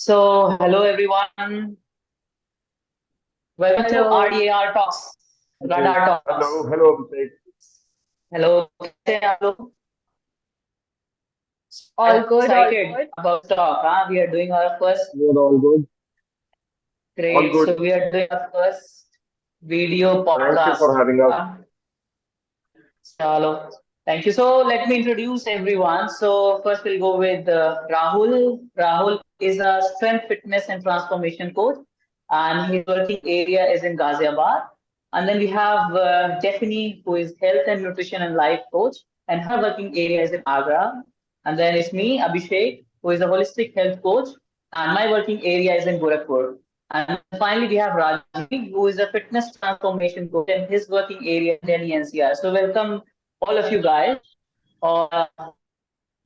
So, hello everyone. Welcome to hello. RDAR Talks, Okay. Radar Hello, Talks. hello, Abhishek. Hello, कैसे हैं आप लोग? All I'm good all excited good. about the talk. We are doing our first You're all good. All great. good. So we are doing our first video Thank you podcast. for having us. हाँ, Chalo. Thank you. So let me introduce everyone. So first we'll go with Rahul. Rahul is a strength, fitness, and transformation coach, and his working area is in Ghaziabad. And then we have Stephanie, who is health and nutrition and life coach, and her working area is in Agra. And then it's me, Abhishek, who is a holistic health coach, and my working area is in Gorakhpur. And finally, we have Rajiv, who is a fitness transformation coach, and his working area is Delhi NCR. So welcome all of you guys. Uh,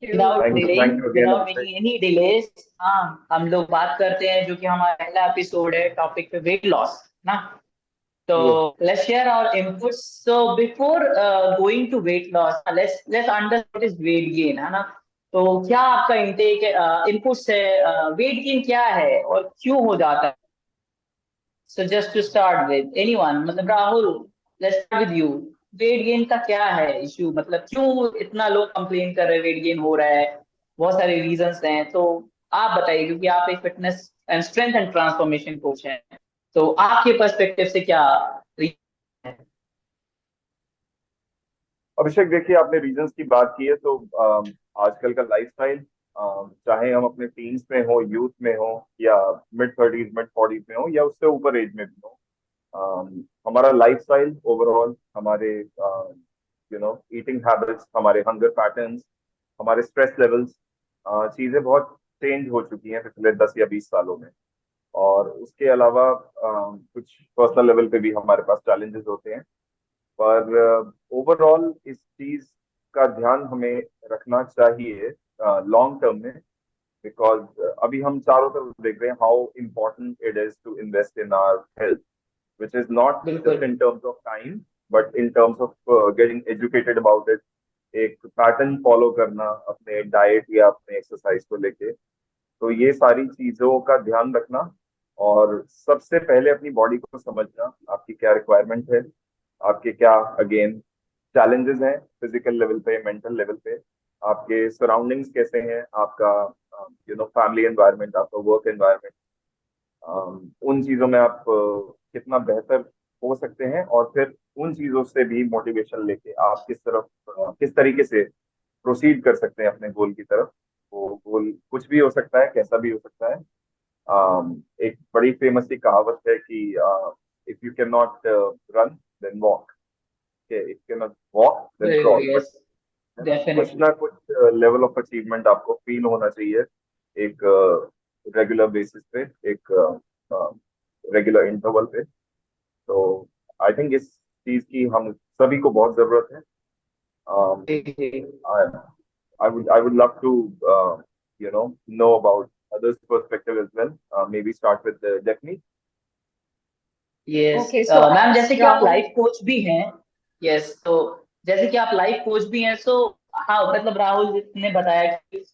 you. without Thank delaying, you again, without Abhishek. making any delays, हाँ हम लोग बात करते हैं जो कि हमारा पहला एपिसोड है टॉपिक पे वेट लॉस ना. So Yes. let's share our inputs. So before going to weight loss, let's understand what is weight gain, है ना. तो क्या आपका इनटेक इनपुट्स है, वेट गेन क्या है और क्यों हो जाता है. So just to start with, anyone, मतलब Rahul, let's start with you. Weight gain का क्या है इशू, मतलब क्यों इतना लोग कंप्लेन कर रहे हैं वेट गेन हो रहा है. बहुत सारे रीजंस हैं, तो आप बताइए क्योंकि आप एक fitness and strength and transformation coach हैं. तो आपके पर्सपेक्टिव से क्या reason है? अभिषेक, देखिए, आपने रीजंस की बात की है तो आजकल का लाइफस्टाइल, चाहे हम अपने टीन्स में हो, यूथ में हो, या मिड 30s मिड 40s में हो, या उससे ऊपर एज में भी हो, हमारा लाइफस्टाइल ओवरऑल, हमारे ईटिंग हैबिट्स, हमारे हंगर पैटर्न्स, हमारे स्ट्रेस लेवल्स, चीजें बहुत चेंज हो चुकी हैं पिछले 10 या 20 सालों में. और उसके अलावा कुछ पर्सनल लेवल पे भी हमारे पास चैलेंजेस होते हैं. पर ओवरऑल इस चीज का ध्यान हमें रखना चाहिए लॉन्ग टर्म में. बिकॉज अभी हम चारों तरफ देख रहे हैं how important it is to invest in our health, which is not just बिल्कुल. in terms of time, but in terms of getting educated about it. एक पैटर्न फॉलो करना अपने डाइट या अपने एक्सरसाइज को लेके, तो ये सारी चीजों का ध्यान रखना. और सबसे पहले अपनी बॉडी को समझना, आपकी क्या रिक्वायरमेंट है, आपके क्या अगेन चैलेंजेस हैं, फिजिकल लेवल पे, मेंटल लेवल पे, आपके सराउंडिंग्स कैसे हैं, आपका फैमिली एनवायरनमेंट, आपका वर्क एनवायरनमेंट, उन चीजों में आप कितना बेहतर हो सकते हैं, और फिर उन चीजों से भी मोटिवेशन लेके आप किस तरीके से प्रोसीड कर सकते हैं अपने गोल की तरफ. वो गोल कुछ भी हो सकता है, कैसा भी हो सकता है. एक बड़ी फेमस सी कहावत है कि if you can not run then walk. If you can not walk then very good. Crawl. But yes, definitely. ना कुछ लेवल ऑफ अचीवमेंट आपको फील होना चाहिए एक रेगुलर बेसिस पे, एक रेगुलर इंटरवल पे. तो आई थिंक इस चीज की हम सभी को बहुत जरूरत है. I would love to know about others perspective as well. Maybe start with Daphne. Yes okay so ma'am, as जैसे कि आप राहुल। लाइफ कोच भी हैं. यस, तो जैसे कि आप लाइफ कोच भी हैं, सो हाँ मतलब राहुल ने बताया कि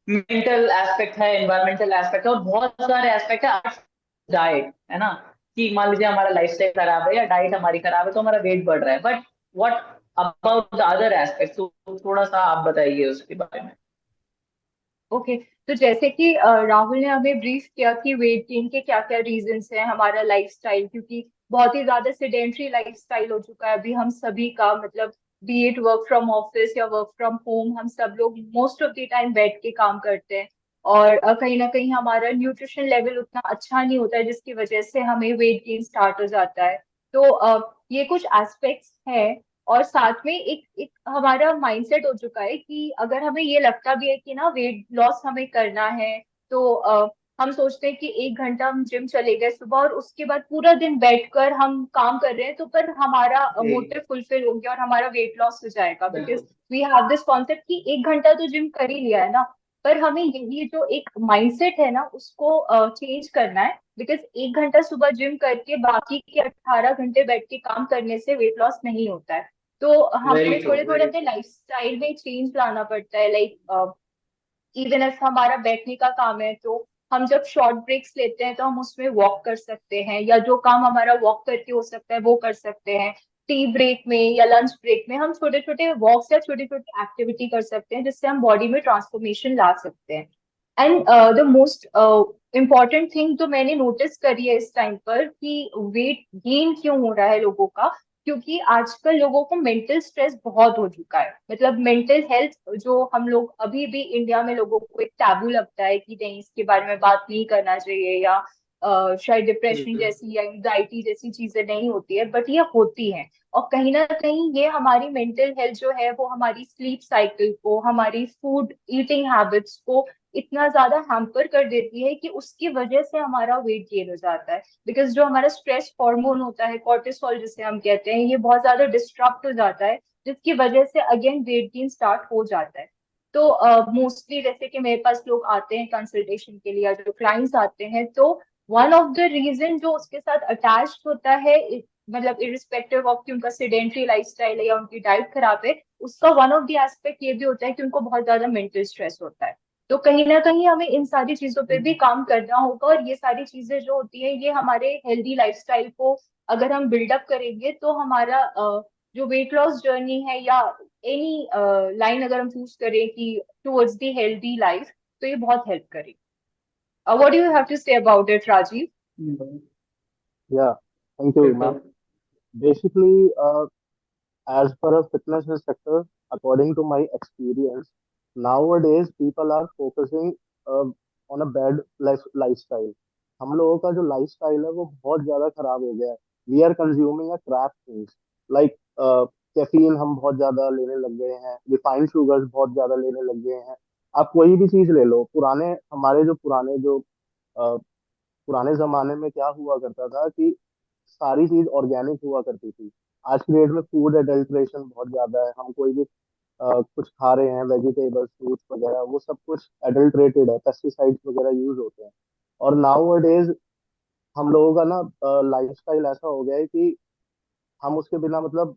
मेंटल एस्पेक्ट है, एनवायरमेंटल एस्पेक्ट है और बहुत सारे एस्पेक्ट है. डाइट है ना, कि मान लीजिए हमारा लाइफस्टाइल खराब है या डाइट हमारी खराब है तो हमारा वेट बढ़ रहा है. But what about the other aspect, तो थोड़ा सा आप बताइए उसके बारे में. ओके, तो जैसे कि राहुल ने हमें ब्रीफ किया कि वेट गेन के क्या क्या रीजंस हैं, हमारा लाइफस्टाइल, क्योंकि बहुत ही ज्यादा सेडेंट्री लाइफस्टाइल हो चुका है अभी हम सभी का, मतलब B it work from office या वर्क फ्रॉम होम, हम सब लोग मोस्ट ऑफ द टाइम बैठ के काम करते हैं। और कहीं ना कहीं हमारा न्यूट्रिशन लेवल उतना अच्छा नहीं होता है जिसकी वजह से हमें वेट गेन स्टार्ट हो जाता है। तो ये कुछ एस्पेक्ट्स हैं। और साथ में एक एक हमारा माइंडसेट हो चुका है कि अगर हमें ये लगता भी है कि ना वेट लॉस हमें करना है, तो हम सोचते हैं कि 1 घंटा हम जिम चले गए सुबह और उसके बाद पूरा दिन बैठकर हम काम कर रहे हैं, तो पर हमारा जी, मोटिव फुलफिल हो गया और हमारा वेट लॉस हो जाएगा, बिकॉज बिल्कुल. वी हैव दिस कॉन्सेप्ट कि 1 घंटा तो जिम कर ही लिया है ना। पर हमें यही जो एक माइंडसेट है ना उसको चेंज करना है, बिकॉज 1 घंटा सुबह जिम करके बाकी के 18 घंटे बैठ के काम करने से वेट लॉस नहीं होता है। तो वेरी हमें ट्रू. थोड़े थोड़े अपने लाइफस्टाइल में चेंज लाना पड़ता है, लाइक इवन इफ हमारा बैठने का काम है तो हम जब शॉर्ट ब्रेक्स लेते हैं तो हम उसमें वॉक कर सकते हैं, या जो काम हमारा वॉक करके हो सकता है वो कर सकते हैं। टी ब्रेक में या लंच ब्रेक में हम छोटे छोटे वॉक्स या छोटी छोटी एक्टिविटी कर सकते हैं, जिससे हम बॉडी में ट्रांसफॉर्मेशन ला सकते हैं। And the most important thing जो मैंने नोटिस करी है इस टाइम पर, कि वेट गेन क्यों हो रहा है लोगों का, क्योंकि आजकल लोगों को मेंटल स्ट्रेस बहुत हो चुका है। मतलब मेंटल हेल्थ, जो हम लोग अभी भी इंडिया में लोगों को एक टैबू लगता है कि नहीं इसके बारे में बात नहीं करना चाहिए, या शायद डिप्रेशन जैसी या एंजाइटी जैसी चीजें नहीं होती है, बट ये होती है। और कहीं ना कहीं ये हमारी मेंटल हेल्थ जो है वो हमारी स्लीप साइकिल को, हमारी फूड ईटिंग हैबिट्स को इतना ज्यादा हैम्पर कर देती है कि उसकी वजह से हमारा वेट गेन हो जाता है। बिकॉज जो हमारा स्ट्रेस हार्मोन होता है, कॉर्टिसोल जिसे हम कहते हैं, ये बहुत ज्यादा डिस्ट्रक्ट हो जाता है, जिसकी वजह से अगेन वेट गेन स्टार्ट हो जाता है। तो मोस्टली जैसे कि मेरे पास लोग आते हैं कंसल्टेशन के लिए, या जो क्लाइंट्स आते हैं, तो वन ऑफ द रीजन जो उसके साथ अटैच होता है, मतलब इरिस्पेक्टिव ऑफ कि उनका सेडेंट्री लाइफस्टाइल है या उनकी डाइट खराब है, उसका वन ऑफ द एस्पेक्ट ये भी होता है कि उनको बहुत ज्यादा मेंटल स्ट्रेस होता है। तो कहीं ना कहीं हमें इन सारी चीजों पे भी काम करना होगा, और ये सारी चीजें जो होती है ये हमारे हेल्दी लाइफस्टाइल को अगर हम बिल्डअप करेंगे तो हमारा जो वेट लॉस जर्नी है, या एनी लाइन अगर हम चूज करें कि टुवर्ड्स द हेल्दी लाइफ, तो ये बहुत हेल्प करेगी। What do you have to say about it, Rajeev? Yeah, thank you, ma'am. Basically, as per a fitness instructor, according to my experience, nowadays people are focusing uh, on a bad lifestyle. हम लोगों का जो lifestyle है वो बहुत ज्यादा खराब हो गया है। We are consuming a crap things like caffeine, हम बहुत ज्यादा लेने लग गए हैं। रिफाइंड शुगर्स बहुत ज्यादा लेने लग गए हैं। आप कोई भी चीज ले लो, पुराने हमारे जो पुराने जो पुराने जमाने में क्या हुआ करता था कि सारी चीज ऑर्गेनिक हुआ करती थी। आज की डेट में फूड एडल्ट्रेशन बहुत ज्यादा है। हम कोई भी कुछ खा रहे हैं, वेजिटेबल्स फ्रूट्स वगैरह, वो सब कुछ एडल्ट्रेटेड है, पेस्टिसाइड्स वगैरह यूज होते हैं। और नाउ डेज हम लोगों का ना लाइफस्टाइल ऐसा हो गया है कि हम उसके बिना मतलब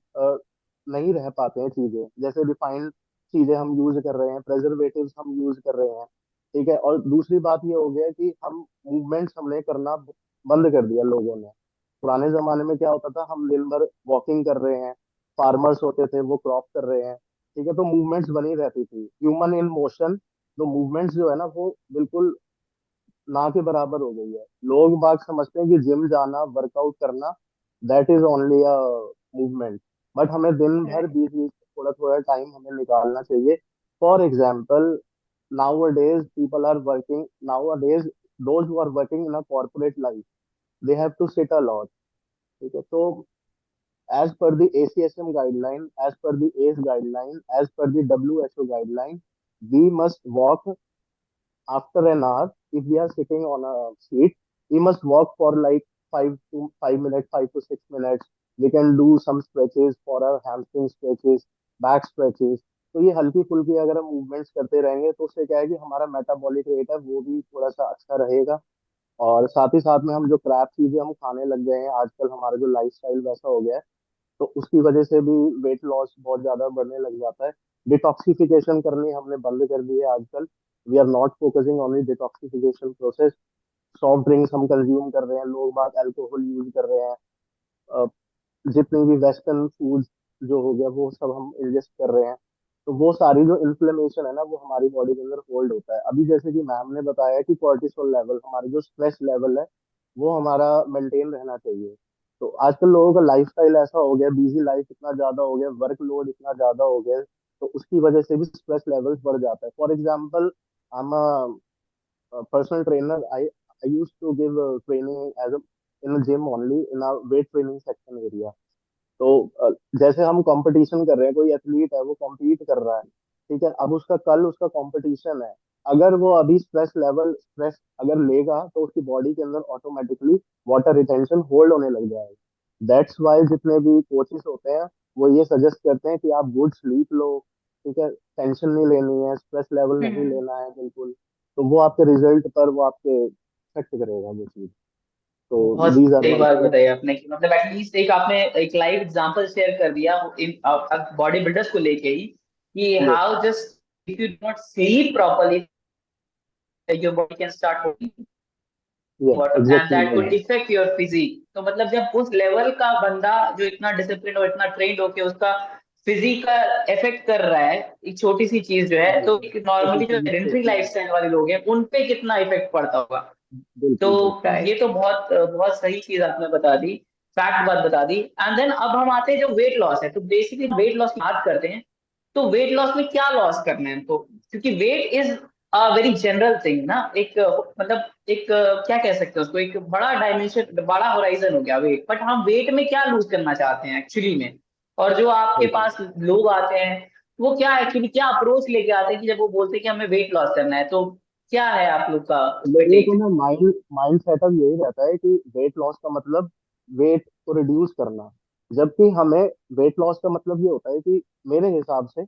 नहीं रह पाते हैं। चीजें जैसे रिफाइंड चीजें हम यूज कर रहे हैं, प्रेजर्वेटिव्स हम यूज कर रहे हैं। ठीक है। और दूसरी बात ये हो गया कि हम मूवमेंट्स हमने करना बंद कर दिया लोगों ने। पुराने जमाने में क्या होता था, हम दिन भर वॉकिंग कर रहे हैं, फार्मर्स होते थे वो क्रॉप कर रहे हैं। ठीक है। तो मूवमेंट्स बनी रहती थी, ह्यूमन इन मोशन। तो मूवमेंट्स जो है ना वो बिल्कुल ना के बराबर हो गई है। लोग बाग समझते हैं कि जिम जाना, वर्कआउट करना, that is only a movement. But हमें दिन भर बीच बीच में थोड़ा थोड़ा टाइम हमें निकालना चाहिए। For example, nowadays people are working nowadays those who are working in a corporate life, they have to sit a lot. ठीक है। तो as per the ACSM guideline, as per the ACE guideline, as per the WHO guideline, we must walk after an hour. If we are sitting on a seat, we must walk for like 5 to 5 minutes, 5 to 6 minutes. We can do some stretches for our hamstring stretches, back stretches. तो ये हल्की फुल्की अगर हम movements करते रहेंगे तो उससे क्या है कि हमारा मेटाबॉलिक रेट है वो भी थोड़ा सा अच्छा रहेगा। और साथ ही साथ में हम जो क्रैप चीजें हम खाने लग गए हैं आजकल, हमारा जो लाइफस्टाइल वैसा हो गया है, तो उसकी वजह से भी वेट लॉस बहुत ज्यादा बढ़ने लग जाता है। डिटॉक्सिफिकेशन करनी हमने बंद कर दी है आजकल। We are not focusing on the detoxification process. Soft drinks हम कंज्यूम कर रहे हैं, लोग बाग अल्कोहल यूज कर रहे हैं। अ, जितनी भी वेस्टर्न फूड जो हो गया वो सब हम इंजेस्ट कर रहे हैं। तो वो सारी जो इन्फ्लेमेशन है ना वो हमारी बॉडी के अंदर होल्ड होता है। अभी जैसे कि मैम ने बताया कि कॉर्टिसोल लेवल, हमारी जो स्ट्रेस लेवल है वो हमारा मेंटेन रहना चाहिए। तो आजकल लोगों का लाइफस्टाइल ऐसा हो गया, बिजी लाइफ इतना ज्यादा हो गया, वर्कलोड इतना ज्यादा हो गया, तो उसकी वजह से भी स्ट्रेस लेवल्स बढ़ जाता है। For example, I am personal trainer. I used to give training as a in a gym only in a weight training section area. तो जैसे हम कंपटीशन कर रहे हैं, कोई एथलीट है वो compete कर रहा है। ठीक है। अब उसका कल उसका कंपटीशन है। अगर वो अभी स्ट्रेस अगर लेगा तो उसकी बॉडी के अंदर ऑटोमेटिकली वाटर रिटेंशन होल्ड होने लग जाएगा। दैट्स वाई जितने भी कोचेस होते हैं वो ये सजेस्ट करते हैं कि आप गुड स्लीप लो। ठीक है। टेंशन नहीं लेनी है, स्ट्रेस लेवल नहीं हम्म। लेना है बिल्कुल। तो वो आपके रिजल्ट पर वो आपके इफेक्ट करेगा वो चीज। तो बहुत दीज आर सही वन बात थिंग। बताई आपने कि मतलब एटलीस्ट एक आपने एक लाइव एग्जांपल शेयर कर दिया इन बॉडी बिल्डर्स को लेके ही, कि yes. How just if you do not sleep properly your body can start Yes, and exactly. that could Yes. Effect your physique. तो मतलब जब उस लेवल का बंदा जो इतना डिसिप्लिन और इतना ट्रेंड होके उसका फिजिक का इफेक्ट कर रहा है एक छोटी सी चीज जो है, तो छोटी नॉर्मली जो सी सेडेंट्री mistake, लाइफस्टाइल वाले लोग हैं उन पे कितना इफेक्ट पड़ता होगा। तो बिल्कुल बिल्कुल। राइट। ये तो बहुत बहुत सही चीज आपने बता दी, फैक्ट बात बता दी। एंड देन अब हम आते हैं जो वेट लॉस है, तो बेसिकली वेट लॉस की बात करते हैं। तो वेट लॉस में क्या लॉस करना है हमको, क्योंकि weight is a very general thing ना, एक मतलब एक क्या कह सकते हैं उसको, एक बड़ा डायमेंशन, बड़ा होराइजन हो गया वेट। बट हम वेट में क्या लूज करना चाहते हैं एक्चुअली में, और जो आपके बिल्कुल। पास लोग आते हैं वो क्या एक्चुअली क्या अप्रोच लेके आते हैं कि जब वो बोलते हैं कि हमें वेट लॉस करना है, तो क्या है आप लोग का उस पर लोगों को टेक? ना माइंड माइंड सेटअप यही रहता है कि वेट लॉस का मतलब वेट को रिड्यूस करना, जबकि हमें वेट लॉस का मतलब ये होता है कि मेरे हिसाब से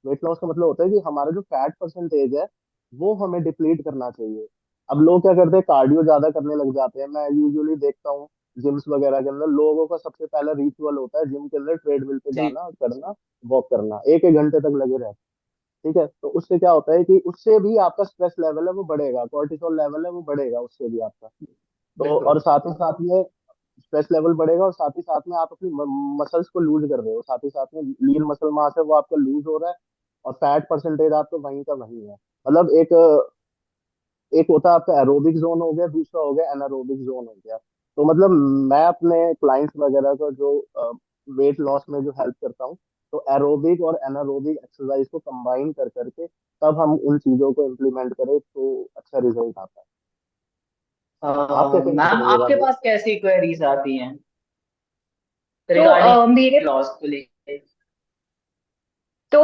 वेट लॉस का मतलब होता है कि हमारा जो फैट परसेंटेज है वो हमें डिप्लीट करना चाहिए। अब लोग क्या करते हैं, कार्डियो ज्यादा करने लग जाते हैं। मैं यूजुअली देखता हूँ जिम्स वगैरह के अंदर लोगों का सबसे पहला रिचुअल होता है जिम के अंदर ट्रेडमिल पे जी जाना, करना, वॉक करना, एक एक घंटे तक लगे रहते हैं। ठीक है, तो उससे क्या होता है कि उससे भी आपका स्ट्रेस लेवल है वो बढ़ेगा, कॉर्टिसोल लेवल है वो बढ़ेगा उससे भी आपका। तो बिल्कुल। और साथ ही साथ में स्ट्रेस लेवल बढ़ेगा, और साथ ही साथ में आप अपनी मसल्स को लूज कर रहे हो, साथ ही साथ में लीन मसल मास है वो आपका लूज हो रहा है, और फैट परसेंटेज आपका वहीं का वहीं है। मतलब एक एक होता है आपका एरोबिक जोन हो गया, दूसरा हो गया एनारोबिक जोन हो गया। तो मतलब मैं अपने क्लाइंट्स वगैरह को जो वेट लॉस में जो हेल्प करता हूँ, तो एरोबिक और एनारोबिक एक्सरसाइज को कंबाइन कर करके तब हम उन चीजों को इम्प्लीमेंट करें तो अच्छा रिजल्ट आता है। आप क्या कहना मैम चाहेंगे आपके बाबू? पास कैसी क्वेरीज आती हैं तो रिगार्डिंग मेरे लॉस को लेकर? तो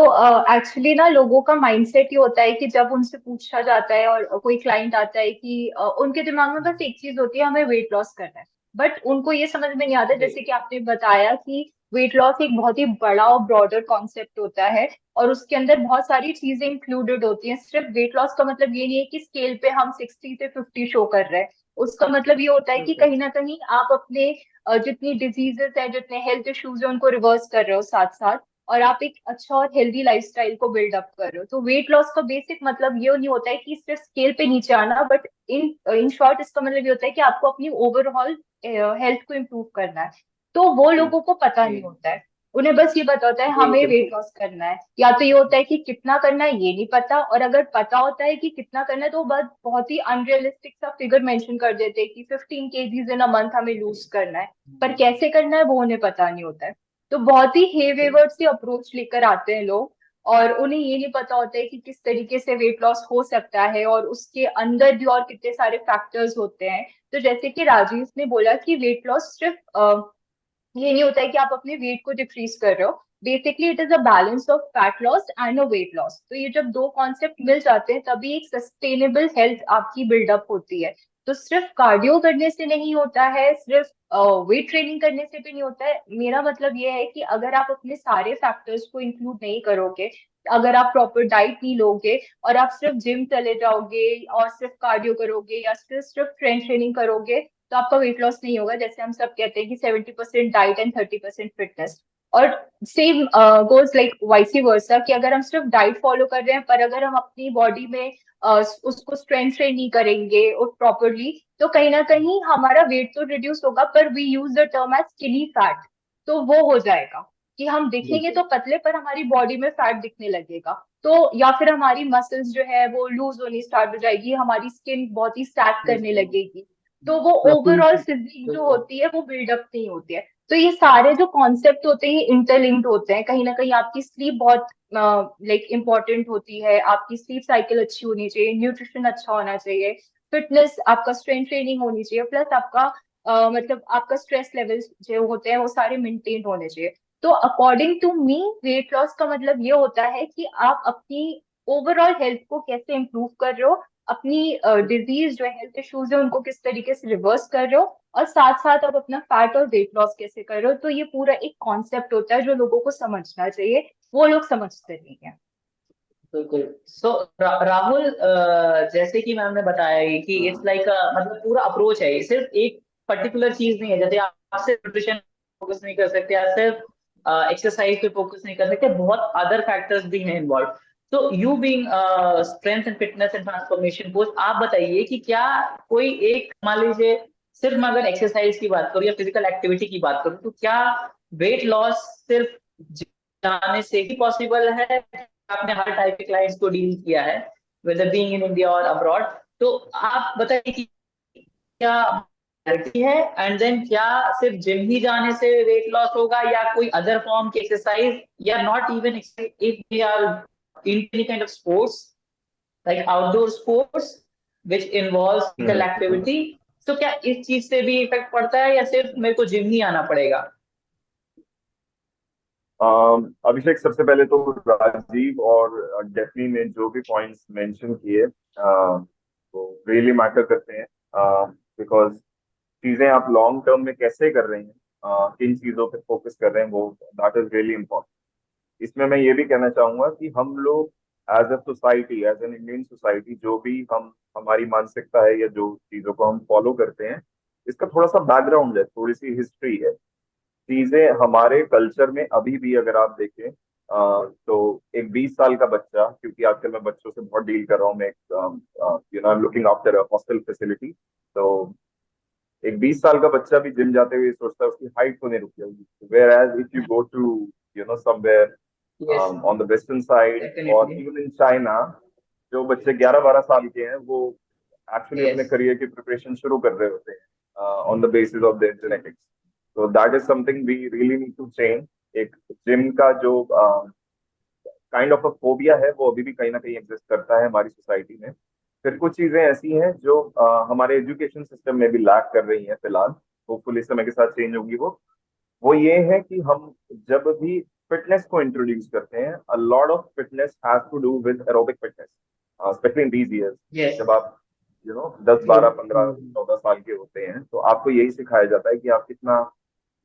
एक्चुअली ना लोगों का माइंडसेट ये होता है कि जब उनसे पूछा जाता है और कोई क्लाइंट आता है कि उनके दिमाग में बस एक चीज होती है, हमें वेट लॉस करना है। बट उनको ये समझ में नहीं आता, जी जैसे कि आपने बताया कि वेट लॉस एक बहुत ही बड़ा और ब्रॉडर कॉन्सेप्ट होता है, और उसके अंदर बहुत सारी चीजें इंक्लूडेड होती हैं। सिर्फ वेट लॉस का मतलब ये नहीं है कि स्केल पे हम 60 से 50 शो कर रहे हैं। उसका मतलब ये होता है कि बिल्कुल। कहीं ना कहीं आप अपने जितनी डिजीजेस हैं, जितने हेल्थ इश्यूज हैं, उनको रिवर्स कर रहे हो साथ साथ, और आप एक अच्छा और हेल्दी लाइफस्टाइल को बिल्ड अप कर रहे हो। तो वेट लॉस का बेसिक मतलब ये नहीं होता है कि सिर्फ स्केल पे नीचे आना, बट इन इन शॉर्ट इसका मतलब ये होता है कि आपको अपनी ओवरऑल हेल्थ को इम्प्रूव करना है। तो वो लोगों को पता जी नहीं होता है, उन्हें बस ये पता होता है जी हमें बिल्कुल। वेट लॉस करना है, या तो ये होता है कि कितना करना है ये नहीं पता, और अगर पता होता है कि कितना करना है तो वो बस बहुत ही अनरियलिस्टिक सा फिगर मेंशन कर देते हैं कि 15 kgs इन अ मंथ हमें लूज करना है। पर कैसे करना है वो उन्हें पता नहीं होता है। तो बहुत ही हे वेवर्ड सी अप्रोच लेकर आते हैं लोग, और उन्हें ये नहीं पता होता है कि किस तरीके से वेट लॉस हो सकता है, और उसके अंदर भी और कितने सारे फैक्टर्स होते हैं। तो जैसे कि राजीव ने बोला कि वेट लॉस सिर्फ ये नहीं होता है कि आप अपने वेट को डिक्रीज कर रहे हो। Basically it is a balance of fat loss and a weight loss. तो ये जब दो कॉन्सेप्ट मिल जाते हैं तभी एक सस्टेनेबल हेल्थ आपकी बिल्डअप होती है। तो सिर्फ कार्डियो करने से नहीं होता है, सिर्फ वेट ट्रेनिंग करने से भी नहीं होता है। मेरा मतलब ये है कि अगर आप अपने सारे फैक्टर्स को इंक्लूड नहीं करोगे, अगर आप प्रॉपर डाइट नहीं लोगे, और आप सिर्फ जिम चले जाओगे और सिर्फ कार्डियो करोगे, या सिर्फ सिर्फ स्ट्रेंथ ट्रेनिंग करोगे, तो आपका वेट लॉस नहीं होगा। जैसे हम सब कहते हैं कि 70% डाइट एंड 30% फिटनेस। और सेम गोज लाइक वाइसी वर्सा, कि अगर हम सिर्फ डाइट फॉलो कर रहे हैं पर अगर हम अपनी बॉडी में उसको स्ट्रेंथ ट्रेन नहीं करेंगे और प्रॉपरली, तो कहीं ना कहीं हमारा वेट तो रिड्यूस होगा, पर we use the term as skinny fat. तो वो हो जाएगा कि हम दिखेंगे बिल्कुल तो पतले, पर हमारी बॉडी में फैट दिखने लगेगा। तो या फिर हमारी मसल्स जो है वो लूज होनी स्टार्ट हो जाएगी, हमारी स्किन बहुत ही सैग करने बिल्कुल लगेगी। तो वो प्रतीक। ओवरऑल फिजिक जो बिल्कुल। होती है वो बिल्डअप नहीं होती है। तो ये सारे जो कॉन्सेप्ट होते हैं इंटरलिंक्ड होते हैं। कहीं ना कहीं आपकी स्लीप बहुत लाइक इंपॉर्टेंट होती है, आपकी स्लीप साइकिल अच्छी होनी चाहिए, न्यूट्रिशन अच्छा होना चाहिए, फिटनेस, आपका स्ट्रेंथ ट्रेनिंग होनी चाहिए, प्लस आपका मतलब आपका स्ट्रेस लेवल्स जो होते हैं वो सारे मेंटेन होने चाहिए। तो according to me weight loss का मतलब ये होता है कि आप अपनी ओवरऑल हेल्थ को कैसे इंप्रूव कर रहे हो, अपनी डिजीज जो हेल्थ इश्यूज है उनको किस तरीके से रिवर्स कर रहे हो, और साथ साथ आप अपना फैट और वेट लॉस कैसे कर रहे हो। तो ये पूरा एक कॉन्सेप्ट होता है जो लोगों को समझना चाहिए, वो लोग समझते नहीं है। बिल्कुल। सो राहुल, जैसे कि मैम ने बताया ये कि इट्स लाइक मतलब पूरा अप्रोच है, ये सिर्फ एक पर्टिकुलर चीज नहीं है। जैसे आप सिर्फ न्यूट्रिशन फोकस नहीं कर सकते, आप सिर्फ एक्सरसाइज पे फोकस नहीं कर सकते, बहुत अदर फैक्टर्स भी हैं इन्वॉल्व। तो you being strength and fitness and transformation coach, आप बताइए कि क्या कोई एक, मान लीजिए सिर्फ मैं अगर एक्सरसाइज की बात करूँ या फिजिकल एक्टिविटी की बात करूँ, तो क्या वेट लॉस सिर्फ जाने से ही पॉसिबल है? आपने हर टाइप के क्लाइंट्स को डील किया है, वेदर बीइंग इन इंडिया और अब्रॉड, तो आप बताइए कि क्या reality है, एंड देन क्या सिर्फ जिम ही जाने से वेट लॉस होगा, या कोई अदर फॉर्म की एक्सरसाइज, या not even if we are in any kind of sports like outdoor sports which involves physical activity, तो क्या इस चीज से भी इफेक्ट पड़ता है, या सिर्फ मेरे को जिम ही आना पड़ेगा? अभिषेक, सबसे पहले तो राजीव और डेफनी ने जो भी पॉइंट्स मेंशन किए वो रियली मैटर करते हैं, बिकॉज चीजें आप लॉन्ग टर्म में कैसे कर रहे हैं, किन चीजों पे फोकस कर रहे हैं, वो दैट इज रियली इम्पोर्टेंट। इसमें मैं ये भी कहना चाहूंगा कि हम लोग as a society, as an Indian society, जो भी हम हमारी मानसिकता है या जो चीजों को हम फॉलो करते हैं, इसका थोड़ा सा बैकग्राउंड है, थोड़ी सी हिस्ट्री है। चीजें हमारे कल्चर में अभी भी अगर आप देखें, तो एक 20 साल का बच्चा, क्योंकि आजकल मैं बच्चों से बहुत डील कर रहा हूँ, मैं you know looking after hostel facility, तो एक 20 साल का बच्चा भी जिम जाते हुए सोचता है उसकी हाइट तो नहीं रुक जाएगी, whereas if you go to you know somewhere yes, on the western side और डेफिनेटली। इवन इन चाइना, जो बच्चे 11-12 साल के हैं वो एक्चुअली अपने यस। करियर की प्रिपरेशन शुरू कर रहे होते हैं on the basis of their genetics. तो that is something we really need to change. एक जिम का जो काइंड ऑफ अ फोबिया है वो अभी भी कहीं ना कहीं एग्जिस्ट करता है हमारी सोसाइटी में। फिर कुछ चीजें ऐसी हैं जो हमारे एजुकेशन सिस्टम में भी लैक कर रही हैं फिलहाल, होपफुली समय के साथ चेंज होगी वो ये है कि हम जब भी फिटनेस को इंट्रोड्यूस करते हैं, a lot of fitness has to do with aerobic fitness, specially in these years. Yes. जब आप यू नो 10, 12, 15, 14 साल के होते हैं, तो आपको यही सिखाया जाता है कि आप कितना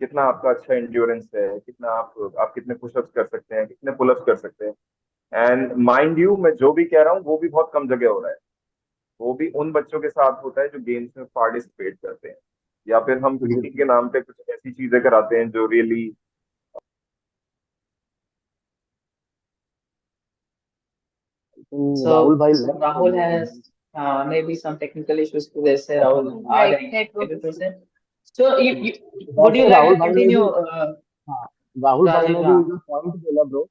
कितना आपका अच्छा इंड्योरेंस है, कितना आप कितने पुशअप्स कर सकते हैं, कितने पुलअप्स कर सकते हैं। एंड माइंड यू, मैं जो भी कह रहा हूँ वो भी बहुत कम जगह हो रहा है। वो भी उन बच्चों के साथ होता है जो गेम्स में पार्टिसिपेट करते हैं, या फिर हम पीटी के नाम पे कुछ ऐसी चीजें कराते हैं जो रियली राहुल So भाई left हो Rahul गए। has maybe some technical issues to this. Rahul, आ Right, जाएंगे network issue. 100%. So you would you वैसे like राहुल to भाई ने continue, भी, हाँ, राहुल भाई Rajiv? ने भी हाँ. ये पॉइंट बोला ब्रो,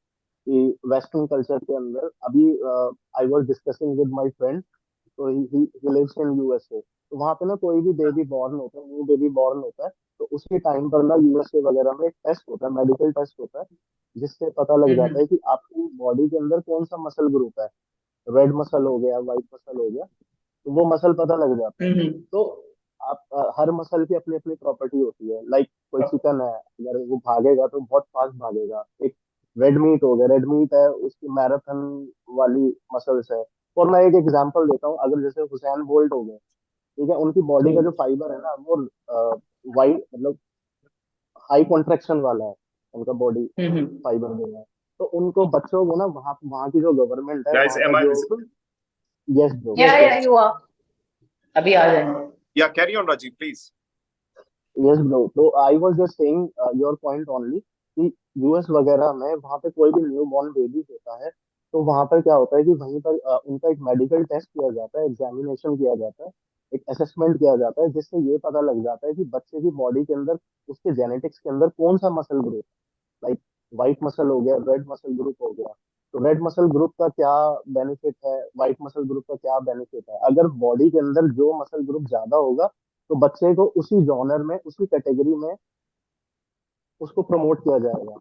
कि वेस्टर्न कल्चर के अंदर अभी I was discussing with my friend, तो ही लिव्स इन यूएसए। तो वहां पे ना कोई भी बेबी बॉर्न होता है, न्यू बेबी बॉर्न होता है, तो उसके टाइम पर ना यूएसए वगैरह में एक टेस्ट होता है, मेडिकल टेस्ट होता है, जिससे पता लग जाता है हम्म। कि आपकी बॉडी के अंदर कौन सा मसल ग्रुप है, रेड मसल हो गया, व्हाइट मसल हो गया, तो वो मसल पता लग जाता है। हम्म। तो आप हर मसल की अपनी अपनी प्रॉपर्टी होती है। लाइक कोई चिकन है, अगर वो भागेगा तो बहुत फास्ट भागेगा। एक रेड मीट हो गया, रेड मीट है, उसकी मैराथन वाली मसल्स है। और मैं एक एग्जांपल देता हूँ, अगर जैसे हुसैन बोल्ट हो गए, ठीक है, उनकी बॉडी का जो फाइबर है ना वो वाइड, मतलब हाई कॉन्ट्रेक्शन वाला है, उनका बॉडी हम्म। फाइबर जो है। तो उनको बच्चों को ना वहाँ वहाँ की जो गवर्नमेंट है, guys, वहाँ का am I जो, visible? Yes bro, Yes, Yeah, yes. you are. अभी आ जाएंगे. Yeah, carry on, Rajiv, please. Yes bro, तो I was just saying your point only, कि यूएस वगैरह में वहाँ पे कोई भी न्यू बॉर्न बेबी होता है, तो वहाँ पर क्या होता है कि वहीं पर उनका एक मेडिकल टेस्ट किया जाता है, एग्जामिनेशन किया जाता है, एक असेसमेंट किया जाता है, जिससे ये पता लग जाता है कि बच्चे की बॉडी के अंदर, उसके जेनेटिक्स के अंदर कौन सा muscle group, like white muscle हो गया, रेड मसल ग्रुप हो गया। तो रेड मसल ग्रुप का क्या बेनिफिट है, व्हाइट मसल ग्रुप का क्या बेनिफिट है। अगर बॉडी के अंदर जो मसल ग्रुप ज्यादा होगा, तो बच्चे को उसी जॉनर में, उसी कैटेगरी में उसको प्रमोट किया जाएगा।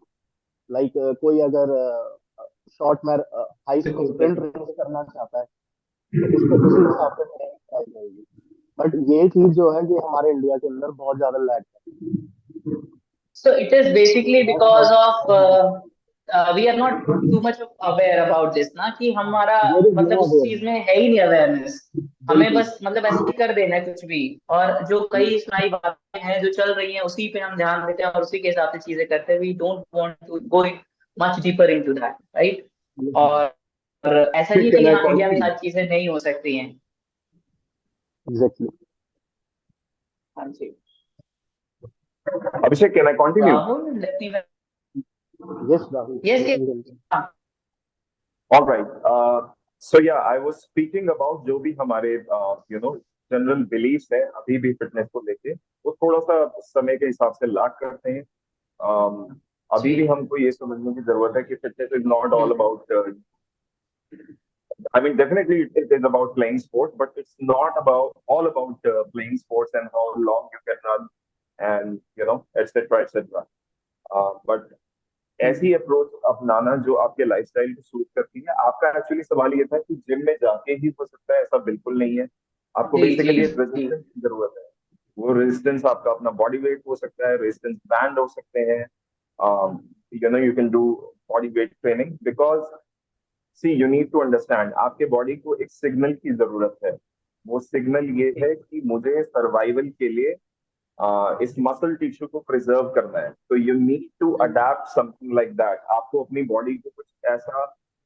लाइक कोई अगर शॉर्ट में हाई बिल्कुल, स्प्रिंट बिल्कुल. रेस करना चाहता है, तो उसको उसी हिसाब से ट्रेनिंग कराई जाएगी। बट ये चीज जो है कि हमारे इंडिया के अंदर बहुत ज्यादा lack So it is basically because of है। we are not too much of aware about this ना, कि हमारा वेरी मतलब नो उस अवेयर, चीज में है ही नहीं अवेयरनेस. हमें बिल्कुल। बस मतलब ऐसे ही कर देना है कुछ भी, और जो कई सुनाई बातें हैं जो चल रही हैं उसी पे हम ध्यान देते हैं और उसी के हिसाब से चीजें करते हैं. We don't want to go much deeper into that, right? और ऐसा नहीं है कि Can I यहाँ इंडिया में continue? सारी चीजें नहीं हो सकती हैं. एग्जैक्टली। हाँ जी. Abhishek, can I continue? Rahul, let me. Yes Rahul, yes, you yes. can continue. All right. So yeah, I was speaking about जो भी हमारे जनरल बिलीफ्स है अभी भी फिटनेस को लेके, वो थोड़ा सा समय के हिसाब से लाग करते हैं. अभी भी जी हमको ये समझने की जरूरत है कि फिटनेस इज नॉट ऑल बिल्कुल. About. I mean, definitely it is about playing sports, but it's not about all about playing sports and how long you can run and etc. etc. But ऐसी approach अपनाना जो आपके lifestyle को suit करती है. आपका actually सवाल ये था कि जिम में जाके ही हो सकता है, ऐसा बिल्कुल नहीं है. आपको जी जी बेसिकली एक जी रेजिस्टेंस की जरूरत है. वो रेजिस्टेंस आपका अपना बॉडी वेट हो सकता है, रेजिस्टेंस बैंड हो सकते हैं. You can do body weight training because see you need to understand आपके बॉडी को एक सिग्नल की जरूरत है. वो सिग्नल ये है कि मुझे सर्वाइवल के लिए इस मसल टिश्यू को प्रिजर्व करना है. तो you need to adapt something like that. आपको अपनी बॉडी को कुछ ऐसा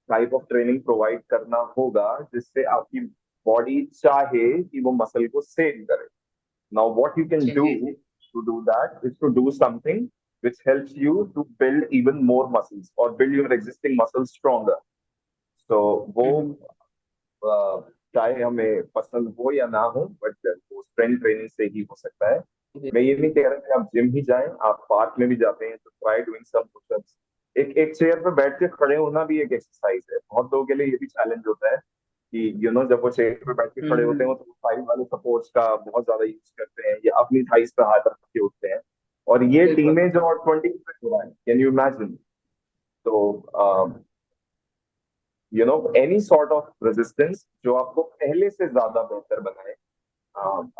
टाइप ऑफ ट्रेनिंग प्रोवाइड करना होगा जिससे आपकी बॉडी चाहे कि वो मसल को सेव करे. नाउ व्हाट यू कैन जी डू जी जी to do that is to do something which helps you to build even more muscles or build your existing muscles stronger. So वो हम्म, चाहे हमें पसंद हो या ना हो, बट वो स्ट्रेंथ ट्रेनिंग से ही हो सकता है. जी मैं ये नहीं कह रहा कि आप जिम ही जाएं, आप पार्क में भी जाते हैं तो ट्राई डूइंग सम पुशअप्स. एक एक चेयर पे बैठ के खड़े होना भी एक एक्सरसाइज है. बहुत लोगों के लिए ये भी चैलेंज होता है कि जब वो चेयर पे बैठ के खड़े होते हम्म, हैं तो वो साइड वाले सपोर्ट्स का बहुत ज्यादा यूज करते हैं या अपनी थाइस पे हाथ रख के उठते हैं. और ये बिल्कुल. टीनेज और 20 में हो रहा है. Can you imagine? तो एनी सॉर्ट ऑफ रेजिस्टेंस जो आपको पहले से ज्यादा बेहतर बनाए.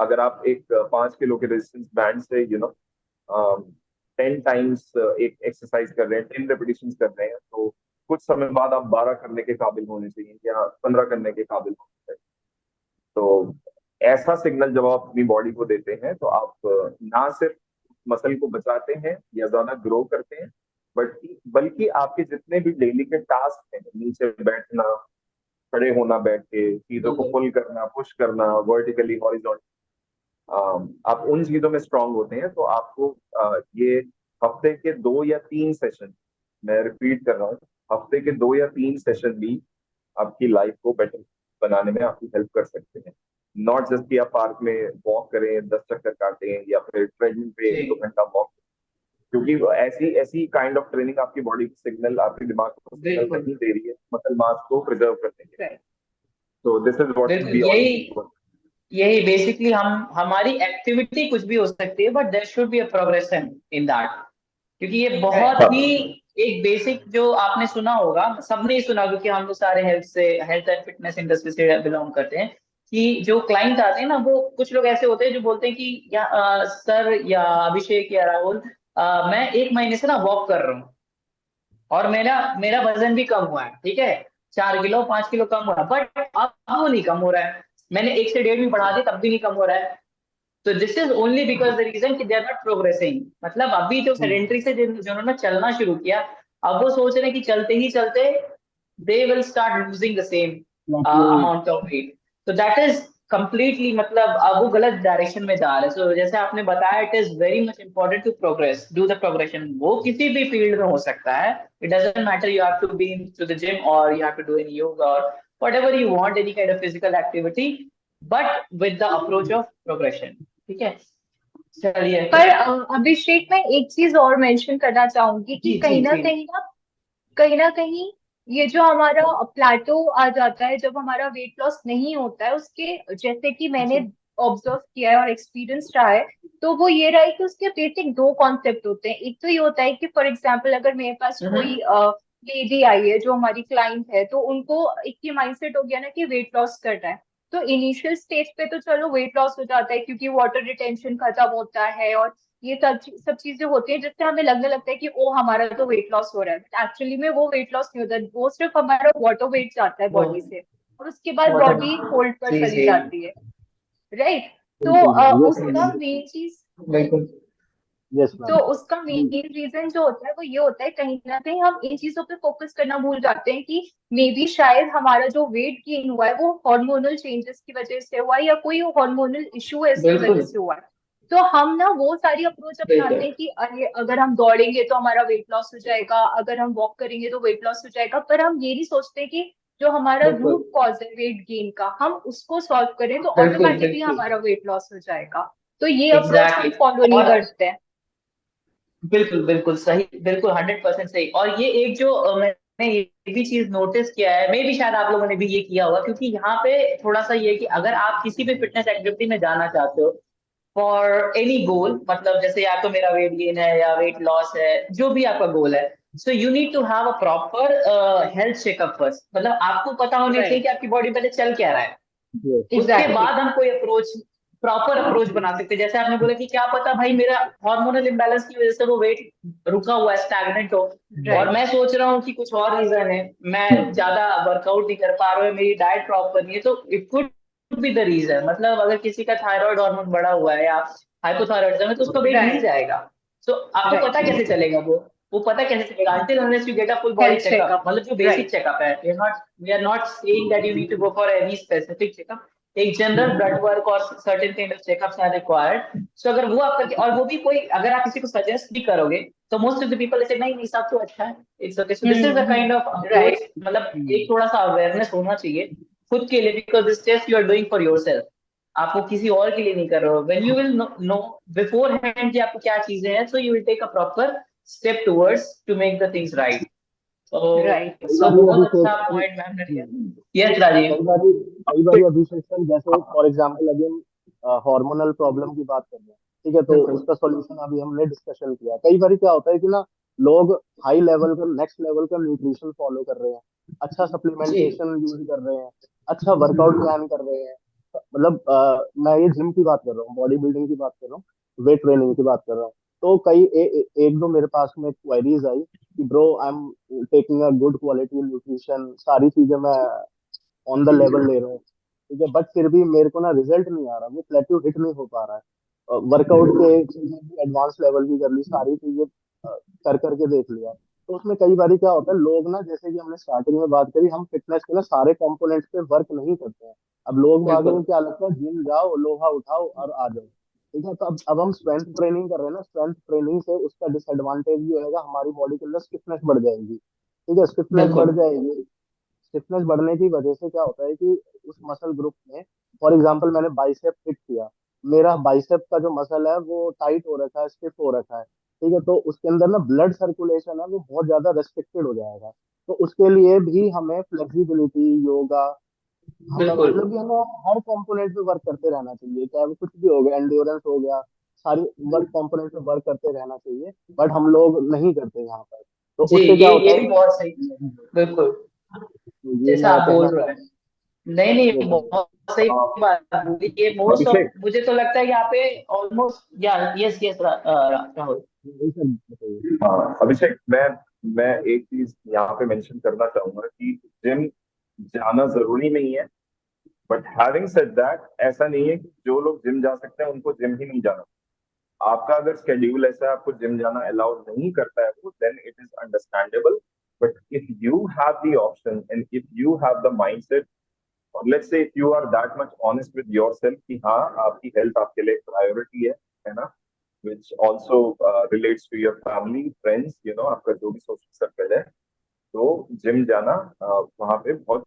अगर आप एक 5 किलो के रेजिस्टेंस बैंड से 10 टाइम्स एक एक्सरसाइज कर रहे हैं, 10 रेपिटेशन कर रहे हैं, तो कुछ समय बाद आप 12 करने के काबिल होने चाहिए या 15 करने के काबिल होने चाहिए. तो ऐसा सिग्नल जब आप अपनी बॉडी को देते हैं तो आप ना सिर्फ मसल को बचाते हैं या ज्यादा ग्रो करते हैं, बट बल्कि आपके जितने भी डेली के टास्क हैं, नीचे बैठना, खड़े होना बैठ के, चीजों को बिल्कुल पुल करना, पुश करना, वर्टिकली हॉरिजॉन्टली, आप उन चीजों में स्ट्रांग होते हैं. तो आपको ये हफ्ते के 2 या 3 सेशन, मैं रिपीट कर रहा हूँ, हफ्ते के 2 या 3 सेशन भी आपकी लाइफ को बेटर बनाने में आपकी हेल्प कर सकते हैं. नॉट जस्ट कि आप पार्क में वॉक करें, 10 चक्कर काटें या फिर ट्रेडमिल पे 1-2 घंटा वॉक. क्योंकि वो ऐसी ऐसी काइंड ऑफ ट्रेनिंग आपकी बॉडी को सिग्नल, आपके दिमाग को सिग्नल बिल्कुल नहीं दे रही है मसल मास को प्रिजर्व करने के. राइट. तो दिस इज व्हाट बिल्कुल. वी ऑल यही नीड. यही बेसिकली हम हमारी एक्टिविटी कुछ भी हो सकती है, but there should be a progression in that. क्योंकि ये बहुत राइट. ही एक बेसिक जो आपने सुना होगा, सबने ही सुना, क्योंकि हम लोग सारे हेल्थ एंड फिटनेस इंडस्ट्री से बिलोंग करते हैं, कि जो क्लाइंट आते हैं ना, वो कुछ लोग ऐसे होते हैं जो बोलते हैं कि सर या अभिषेक या राहुल, मैं 1 महीने से ना वॉक कर रहा हूँ और मेरा मेरा वजन भी कम हुआ है, ठीक है, 4 किलो 5 किलो कम हुआ है, बट अब वो नहीं कम हो रहा है. मैंने 1 से 1.5 भी बढ़ा दी, तब भी नहीं कम हो रहा है. तो this is only because the reason कि दे आर नॉट प्रोग्रेसिंग. मतलब अभी जो सेडेंट्री से जिन्होंने चलना शुरू किया, अब वो सोच रहे हैं कि चलते ही चलते they will start losing the same Luckily, amount of weight. तो दैट इज कंप्लीटली, मतलब अब वो गलत डायरेक्शन में जा रहे हैं. सो जैसे आपने बताया, it is very much important to progress, do the progression. वो किसी भी फील्ड में हो सकता है. It doesn't matter, you have to be to the gym और you have to do any yoga और whatever you want, any kind of physical activity, but with the approach of progression. ठीक है, चलिए पर फिर. अभिषेक, मैं एक चीज और मेंशन करना चाहूंगी कि जी जी जी कहीं ना कहीं ये जो हमारा प्लाटो आ जाता है जब हमारा वेट लॉस नहीं होता है, उसके जैसे कि मैंने जी. ऑब्जर्व किया है और एक्सपीरियंस रहा है, तो वो ये रहा है कि उसके बेसिक दो कॉन्सेप्ट होते हैं. एक तो ये होता है कि फॉर एग्जाम्पल अगर मेरे पास कोई हम्म. लेडी आई है जो हमारी क्लाइंट है, तो उनको एक ही माइंडसेट हो गया ना कि वेट लॉस करना है. तो इनिशियल स्टेज पे तो चलो वेट लॉस हो जाता है क्योंकि वाटर रिटेंशन खत्म होता है और ये सब चीजें होती हैं जिससे हमें लगने लगता है कि ओ हमारा तो वेट लॉस हो रहा है. बट एक्चुअली में वो वेट लॉस नहीं होता, वो सिर्फ हमारा वाटर वेट जाता है वो बॉडी से और उसके बाद वाटर. बॉडी होल्ड पर जी चली जी. जाती है. राइट. तो बिल्कुल मैम. Yes, उसका ma'am. मेन चीज, बिल्कुल. Yes, तो ma'am. उसका मेन रीजन जो होता है वो ये होता है, कहीं ना कहीं हम इन चीजों पे फोकस करना भूल जाते हैं कि मे बी शायद हमारा जो वेट गेन हुआ है वो हार्मोनल चेंजेस की वजह से हुआ है या कोई हार्मोनल इशू है इसकी वजह बिल्कुल. से हुआ है. तो हम ना वो सारी अप्रोच अपनाते बिल्कुल हैं कि अरे अगर हम दौड़ेंगे तो हमारा वेट लॉस हो जाएगा, अगर हम वॉक करेंगे तो वेट लॉस हो जाएगा, पर हम ये नहीं सोचते कि जो हमारा बिल्कुल रूट कॉज है वेट गेन का, हम उसको सॉल्व करें तो बिल्कुल ऑटोमेटिकली बिल्कुल हमारा वेट लॉस हो जाएगा। तो ये अप्रोच हम एग्जैक्टली फॉलो नहीं और करते हैं। बिल्कुल बिल्कुल सही, बिल्कुल 100% सही। और ये एक जो मैंने ये भी चीज नोटिस किया है, मे भी शायद आप लोगों ने भी ये किया होगा, क्योंकि यहाँ पे थोड़ा सा ये है कि अगर आप किसी भी फिटनेस एक्टिविटी में जाना चाहते हो फॉर एनी गोल, मतलब जैसे या तो मेरा वेट गेन है या वेट लॉस है, जो भी आपका गोल है, so you need to have a proper health checkup first. मतलब आपको पता होना चाहिए राइट, कि आपकी बॉडी पहले चल क्या रहा है, Yes. उसके एग्जैक्टली, बाद हम कोई अप्रोच, प्रॉपर अप्रोच बना सकते हैं। जैसे आपने बोला कि क्या पता भाई मेरा हार्मोनल इम्बैलेंस की वजह से वो वेट रुका हुआ है, स्टैग्नेंट हो, और राइट, मैं सोच रहा हूँ कि कुछ और रीजन है, मैं ज्यादा वर्कआउट नहीं कर पा रहा हूँ, मेरी डाइट प्रॉपर नहीं है, तो it could be the reason. मतलब अगर किसी का थायराइड हार्मोन बढ़ा हुआ है या हाइपोथायराइडिज्म है, तो उसका वेट गिर राइट, जाएगा। तो आपको पता राइट, कैसे चलेगा वो पता कैसे चलेगा? until unless you get a full body health checkup, checkup, मतलब जो बेसिक राइट, चेकअप है, we are not saying that you need to go for any specific checkup, एक जनरल ब्लड वर्क और certain kind of checkups are required. So अगर वो आप करके, और वो भी कोई, अगर आप किसी को सजेस्ट भी करोगे तो मोस्ट ऑफ द पीपल से नहीं नहीं सब तो अच्छा है, it's okay. So this is the kind of approach, right, मतलब एक थोड़ा सा अवेयरनेस होना चाहिए खुद के लिए, because this test you are doing for yourself, आप वो किसी और के लिए नहीं कर रहे हो। When you will know beforehand कि आपको क्या चीजें हैं, so you will take a proper step towards to make the things right. Right, कई सो बार बहुत अभिषेक अच्छा सर, पॉइंट मैम ने दिया। यस राजीव। कई बार कई बार अभिषेक सर, जैसे फॉर एग्जांपल अभी हम हार्मोनल प्रॉब्लम की बात कर रहे हैं, ठीक है, तो बिल्कुल उसका सॉल्यूशन अभी हमने डिस्कशन किया। कई बार क्या होता है कि ना, लोग हाई लेवल का, नेक्स्ट लेवल का न्यूट्रिशन फॉलो कर रहे हैं, अच्छा जी सप्लीमेंटेशन यूज कर रहे हैं, अच्छा वर्कआउट प्लान कर रहे हैं। मतलब मैं ये जिम की बात कर रहा हूँ, बॉडी बिल्डिंग की बात कर रहा हूँ, वेट ट्रेनिंग की बात कर रहा हूँ। तो एक दो मेरे पास में क्वेरीज आई कि bro, I am taking a good quality nutrition, सारी चीजें मैं ऑन द लेवल ले रहे हैं, ठीक है, बट फिर भी मेरे को ना रिजल्ट नहीं आ रहा, वो प्लेट्यू हिट नहीं हो पा रहा है। वर्कआउट के चीजें भी एडवांस लेवल की कर ली, सारी चीजें कर करके देख लिया। तो उसमें कई बार क्या होता है, लोग ना, जैसे कि हमने स्टार्टिंग में बात करी, हम फिटनेस के ना सारे कंपोनेंट्स पे वर्क नहीं करते हैं। अब लोग बागों को बिल्कुल क्या लगता है, जिम जाओ, लोहा उठाओ और आ जाओ, ठीक है। तो अब हम स्ट्रेंथ ट्रेनिंग कर रहे हैं ना, स्ट्रेंथ ट्रेनिंग से उसका डिसएडवांटेज ये होगा, हमारी बॉडी के अंदर स्टिफनेस बढ़ जाएगी, ठीक है, स्टिफनेस बढ़ बिल्कुल जाएगी। स्टिफनेस बढ़ने की वजह से क्या होता है कि उस मसल ग्रुप में, फॉर एग्जांपल मैंने बाइसेप हिट किया, मेरा बाइसेप का जो मसल है वो टाइट हो रखा है, स्टिफ हो रखा है, ठीक है, तो उसके अंदर ना ब्लड सर्कुलेशन है वो बहुत ज्यादा रेस्ट्रिक्टेड हो जाएगा। तो उसके लिए भी हमें फ्लेक्सिबिलिटी, योगा, हमें बिल्कुल मतलब कि हमें हर कंपोनेंट पे वर्क करते रहना चाहिए, चाहे वो कुछ भी हो गया, एंड्योरेंस हो गया, सारी वर्क कंपोनेंट पे वर्क करते रहना चाहिए। बट हम लोग नहीं करते यहाँ पर। तो जी, उससे क्या होता ये है भी कि बहुत सही, बिल्कुल ये जैसा मैं आप कहना बोल रहे चाह हैं। नहीं नहीं, रहा हूँ। बहुत सही बात बोली। ये मोस्ट ऑफ, अभिषेक मुझे तो लगता है यहाँ पे ऑलमोस्ट, या यस यस राहुल। यही सब बताइए। हाँ अभिषेक, मैं एक चीज यहाँ पे मेंशन करना चाहूंगा कि जिम जाना जरूरी नहीं है, बट हैविंग सेड दैट, ऐसा नहीं है कि जो लोग जिम जा सकते हैं उनको जिम ही नहीं जाना। आपका अगर स्केड्यूल ऐसा है, आपको जिम जाना अलाउ नहीं करता है वो, then it is understandable. But if you have the option and if you have the mindset, और let's say if you are that much honest with yourself कि हाँ आपकी हेल्थ आपके लिए प्रायोरिटी है ना, which also relates to your family, friends, आपका जो भी सोशल सर्कल है, तो जिम जाना वहाँ पे बहुत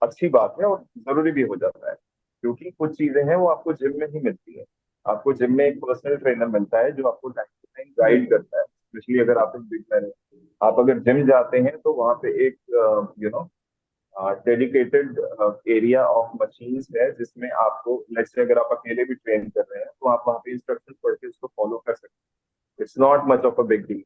अच्छी बात है और जरूरी भी हो जाता है। क्योंकि कुछ चीजें हैं वो आपको जिम में ही मिलती है। आपको जिम में एक पर्सनल ट्रेनर मिलता है जो आपको टाइम टू टाइम गाइड बिल्कुल करता है, स्पेशली अगर आप एक बिगनर हैं। आप अगर जिम जाते हैं तो वहाँ पे एक you know dedicated area of machines है, जिसमें आपको, लेट्स से अगर आप अकेले भी ट्रेन कर रहे हैं तो आप वहाँ पे इंस्ट्रक्शन पढ़ के उसको फॉलो कर सकते हैं। It's not much of a big deal.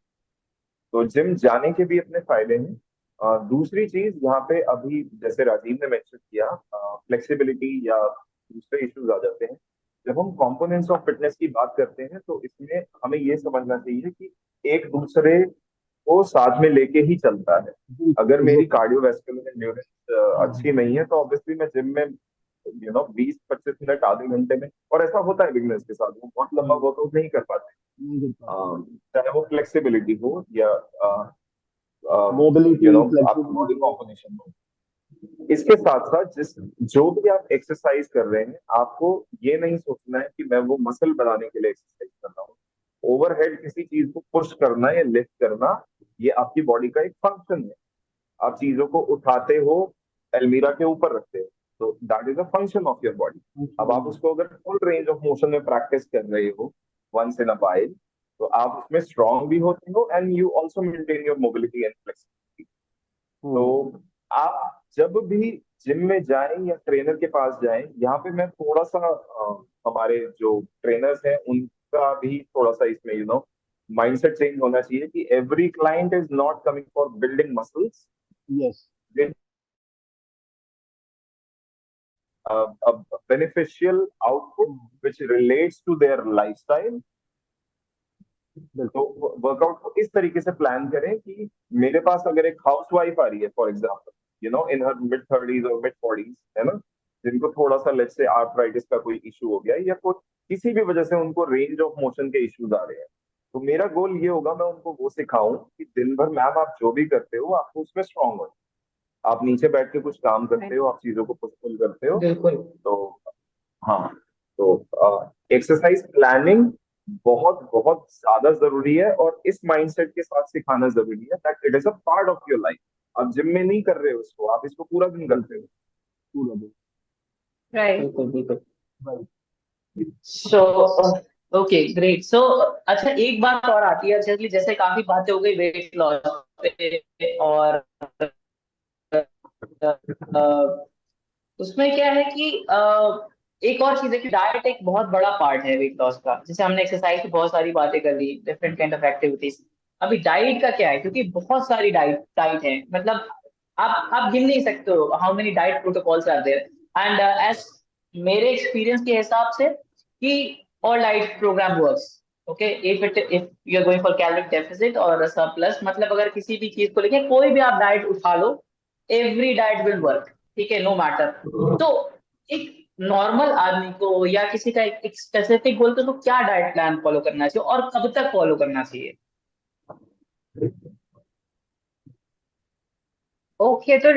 तो जिम जाने के भी अपने फायदे हैं। दूसरी चीज यहाँ पे अभी जैसे राजीव ने मेंशन किया, फ्लेक्सिबिलिटी या दूसरे इश्यूज आ जाते हैं। जब हम कंपोनेंट्स ऑफ फिटनेस की बात करते हैं तो इसमें हमें ये समझना चाहिए कि एक दूसरे को साथ में लेके ही चलता है। अगर मेरी बिल्कुल। कार्डियोवैस्कुलर एंड्योरेंस अच्छी नहीं है तो ऑब्वियसली मैं जिम में 20-25 मिनट, आधे घंटे में, और ऐसा होता है बिगनर्स के साथ, वो बहुत लंबा वर्कआउट नहीं कर पाते। नहीं कर पाते। चाहे वो फ्लेक्सिबिलिटी हो या मोबिलिटी, आपका बॉडी फ्लेक्सिबिलिटी। कॉम्पोजिशन हो। इसके साथ साथ जिस जो भी आप एक्सरसाइज कर रहे हैं, आपको ये नहीं सोचना है कि मैं वो मसल बनाने के लिए एक्सरसाइज कर रहा हूँ। ओवरहेड किसी चीज को पुश करना या लिफ्ट करना, ये आपकी बॉडी का एक फंक्शन है। आप चीजों को उठाते हो, अलमीरा के ऊपर रखते हो, तो that is a function of your body. अब आप उसको अगर फुल रेंज ऑफ मोशन में प्रैक्टिस कर रहे हो वंस इन अ वाइल, तो आप उसमें स्ट्रांग भी होते हो and you also maintain your mobility and flexibility. तो आप जब भी जिम में जाएं या ट्रेनर के पास जाएं, यहाँ पे मैं थोड़ा सा हमारे जो ट्रेनर्स हैं उनका भी थोड़ा सा इसमें माइंडसेट चेंज होना चाहिए कि every client is not coming for building muscles, Yes, a beneficial output which relates to their lifestyle। तो बिल्कुल। वर्कआउट को इस तरीके से प्लान करें कि मेरे पास अगर एक हाउस वाइफ आ रही है for example, in her mid 30s और मिड 40s, है ना, जिनको थोड़ा सा लेट्स से आर्थराइटिस का कोई इशू हो गया या कोई किसी भी वजह से उनको रेंज ऑफ मोशन के इश्यूज आ रहे हैं, तो मेरा गोल ये होगा मैं उनको वो सिखाऊं कि दिन भर मैम आप जो भी करते हो आपको उसमें स्ट्रांग हो। आप नीचे बैठ के कुछ काम करते हो, आप चीजों को पुश पुल करते हो, बिल्कुल तो हाँ, तो एक्सरसाइज प्लानिंग बहुत बहुत ज्यादा जरूरी है और इस माइंडसेट के साथ सिखाना जरूरी है that it is a part of your life. आप जिम में नहीं कर रहे हो इसको, आप इसको पूरा दिन करते हो। पूरा दिन। राइट। बिल्कुल बिल्कुल। Right. So okay great. So अच्छा, एक बात और आती है, जैसे काफी बातें हो गई वेट लॉस पे, और उसमें क्या है कि एक और चीज है कि डाइट एक बहुत बड़ा पार्ट है वेट लॉस का। जैसे हमने एक्सरसाइज की बहुत सारी बातें कर ली, डिफरेंट काइंड ऑफ एक्टिविटीज। अभी डाइट का क्या है, क्योंकि बहुत सारी डाइट डाइट है, मतलब आप गिन नहीं सकते हो how many diet protocols are there. And as मेरे एक्सपीरियंस के हिसाब से कि all diet program works. Okay, if you are going for calorie deficit और सरप्लस, मतलब अगर किसी भी चीज को लेके कोई भी आप डाइट उठा लो, एवरी डाइट विल वर्क, ठीक है, नो मैटर। तो एक नॉर्मल आदमी को या किसी का एक स्पेसिफिक गोल तो क्या डाइट प्लान फॉलो करना चाहिए और कब तक फॉलो करना चाहिए? ओके, तो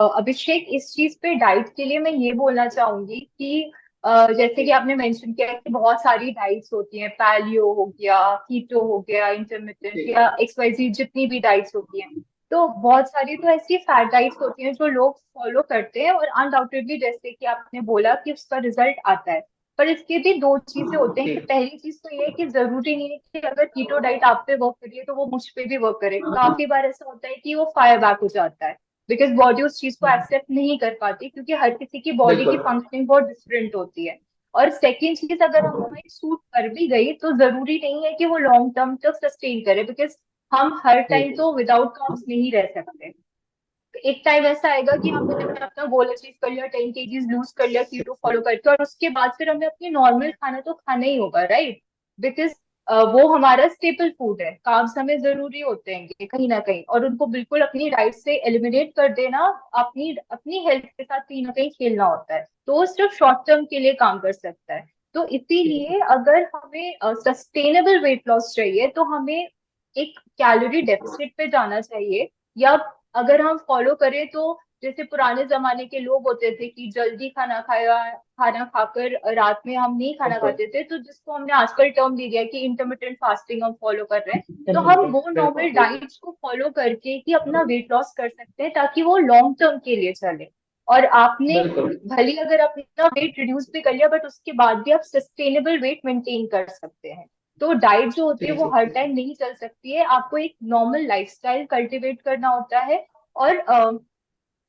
अभिषेक, इस चीज पे डाइट के लिए मैं ये बोलना चाहूंगी कि जैसे कि आपने मेंशन किया कि बहुत सारी डाइट्स होती हैं, पैलियो हो गया, कीटो हो गया, इंटरमिटेंट या एक्सवाइजी, जितनी भी डाइट्स होती हैं। तो बहुत सारी तो ऐसी फैट डाइट्स होती हैं जो लोग फॉलो करते हैं, और अनडाउटेडली जैसे कि आपने बोला कि उसका रिजल्ट आता है। पर इसके भी दो चीजें होते हैं कि पहली चीज तो ये है कि जरूरी नहीं है कि अगर कीटो डाइट आप पे वर्क करिए तो वो मुझ पे भी वर्क करे। काफी बार ऐसा होता है कि वो फायर बैक हो जाता है, बिकॉज बॉडी उस चीज को एक्सेप्ट नहीं कर पाती, क्योंकि हर किसी की बॉडी की बिल्कुल फंक्शनिंग बहुत डिफरेंट होती है। और सेकेंड चीज, अगर हमारी सूट कर भी गई तो जरूरी नहीं है कि वो लॉन्ग टर्म तक सस्टेन करे, बिकॉज हम हर टाइम तो विदाउट कार्ब्स नहीं रह सकते। एक टाइम ऐसा आएगा कि हमने अपना गोल अचीव कर लिया, 10 kgs लूज कर लिया कीटो फॉलो करके, और उसके बाद फिर हमें अपनी नॉर्मल खाना तो खाना ही होगा, राइट? बिकॉज वो हमारा स्टेपल फूड है, कार्ब्स हमें जरूरी होते हैं कहीं ना कहीं, और उनको बिल्कुल अपनी डाइट से एलिमिनेट कर देना अपनी अपनी हेल्थ के साथ कहीं ना कहीं खेलना होता है। तो वो सिर्फ शॉर्ट टर्म के लिए काम कर सकता है। तो इसीलिए अगर हमें सस्टेनेबल वेट लॉस चाहिए तो हमें एक कैलोरी डेफिसिट पे जाना चाहिए, या अगर हम फॉलो करें तो जैसे पुराने जमाने के लोग होते थे कि जल्दी खाना खाया, खाना खाकर रात में हम नहीं खाना बिल्कुल खाते थे, तो जिसको हमने आजकल टर्म दे दिया कि इंटरमिटेंट फास्टिंग हम फॉलो कर रहे हैं। तो हम बिल्कुल वो बिल्कुल नॉर्मल डाइट्स को फॉलो करके ही अपना वेट लॉस कर सकते हैं, ताकि वो लॉन्ग टर्म के लिए चले। और आपने बिल्कुल भले अगर अपना वेट रिड्यूस भी कर लिया, बट उसके बाद भी आप सस्टेनेबल वेट मेंटेन कर सकते हैं। तो डाइट जो होती है जी वो जी हर टाइम नहीं चल सकती है, आपको एक नॉर्मल लाइफस्टाइल कल्टीवेट करना होता है। और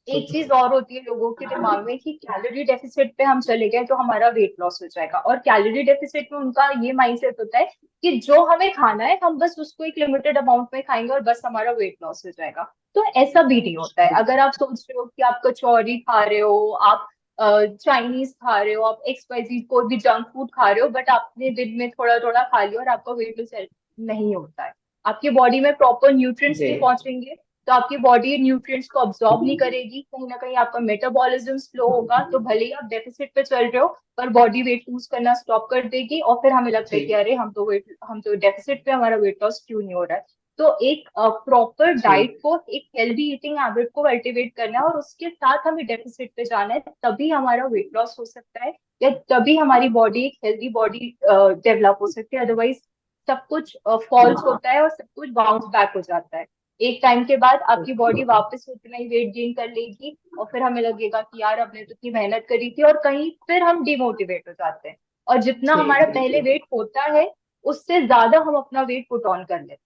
एक चीज और होती है लोगों के दिमाग में कि कैलोरी डेफिसिट पे हम चले गए तो हमारा वेट लॉस हो जाएगा, और कैलोरी डेफिसिट में उनका ये माइंडसेट होता है कि जो हमें खाना है हम बस उसको एक लिमिटेड अमाउंट में खाएंगे और बस हमारा वेट लॉस हो जाएगा। तो ऐसा भी नहीं होता है। अगर आप सोच रहे हो कि आप कचौरी खा रहे हो, आप चाइनीज खा रहे हो, आप एक्सवाइजी कोई भी जंक फूड खा रहे हो, बट आपने दिन में थोड़ा थोड़ा खा लिया और आपका वेट लॉस नहीं होता है, आपकी बॉडी में प्रॉपर न्यूट्रिएंट्स जी नहीं पहुंचेंगे, तो आपकी बॉडी न्यूट्रिएंट्स को अब्सॉर्ब नहीं करेगी, कहीं ना कहीं आपका मेटाबॉलिज्म स्लो होगा। तो भले ही आप डेफिसिट पे चल रहे हो, पर बॉडी वेट लूज करना स्टॉप कर देगी, और फिर हमें लगता है जी कि अरे हम तो डेफिसिट पे, हमारा वेट लॉस क्यों नहीं हो रहा है। तो एक प्रॉपर जी डाइट को, एक हेल्दी ईटिंग हैबिट को कल्टिवेट करना है और उसके साथ हमें डेफिसिट पे जाना है, तभी हमारा वेट लॉस हो सकता है, या तभी हमारी बॉडी एक हेल्दी बॉडी डेवलप हो सकती है। अदरवाइज सब कुछ फॉल्स होता है और सब कुछ बाउंस बैक हो जाता है। एक टाइम के बाद आपकी बॉडी वापस उतना ही वेट गेन कर लेगी और फिर हमें लगेगा कि यार हमने तो इतनी मेहनत करी थी, और कहीं फिर हम डिमोटिवेट हो जाते हैं, और जितना जी हमारा जी पहले जी वेट होता है उससे ज्यादा हम अपना वेट पुट ऑन कर लेते हैं।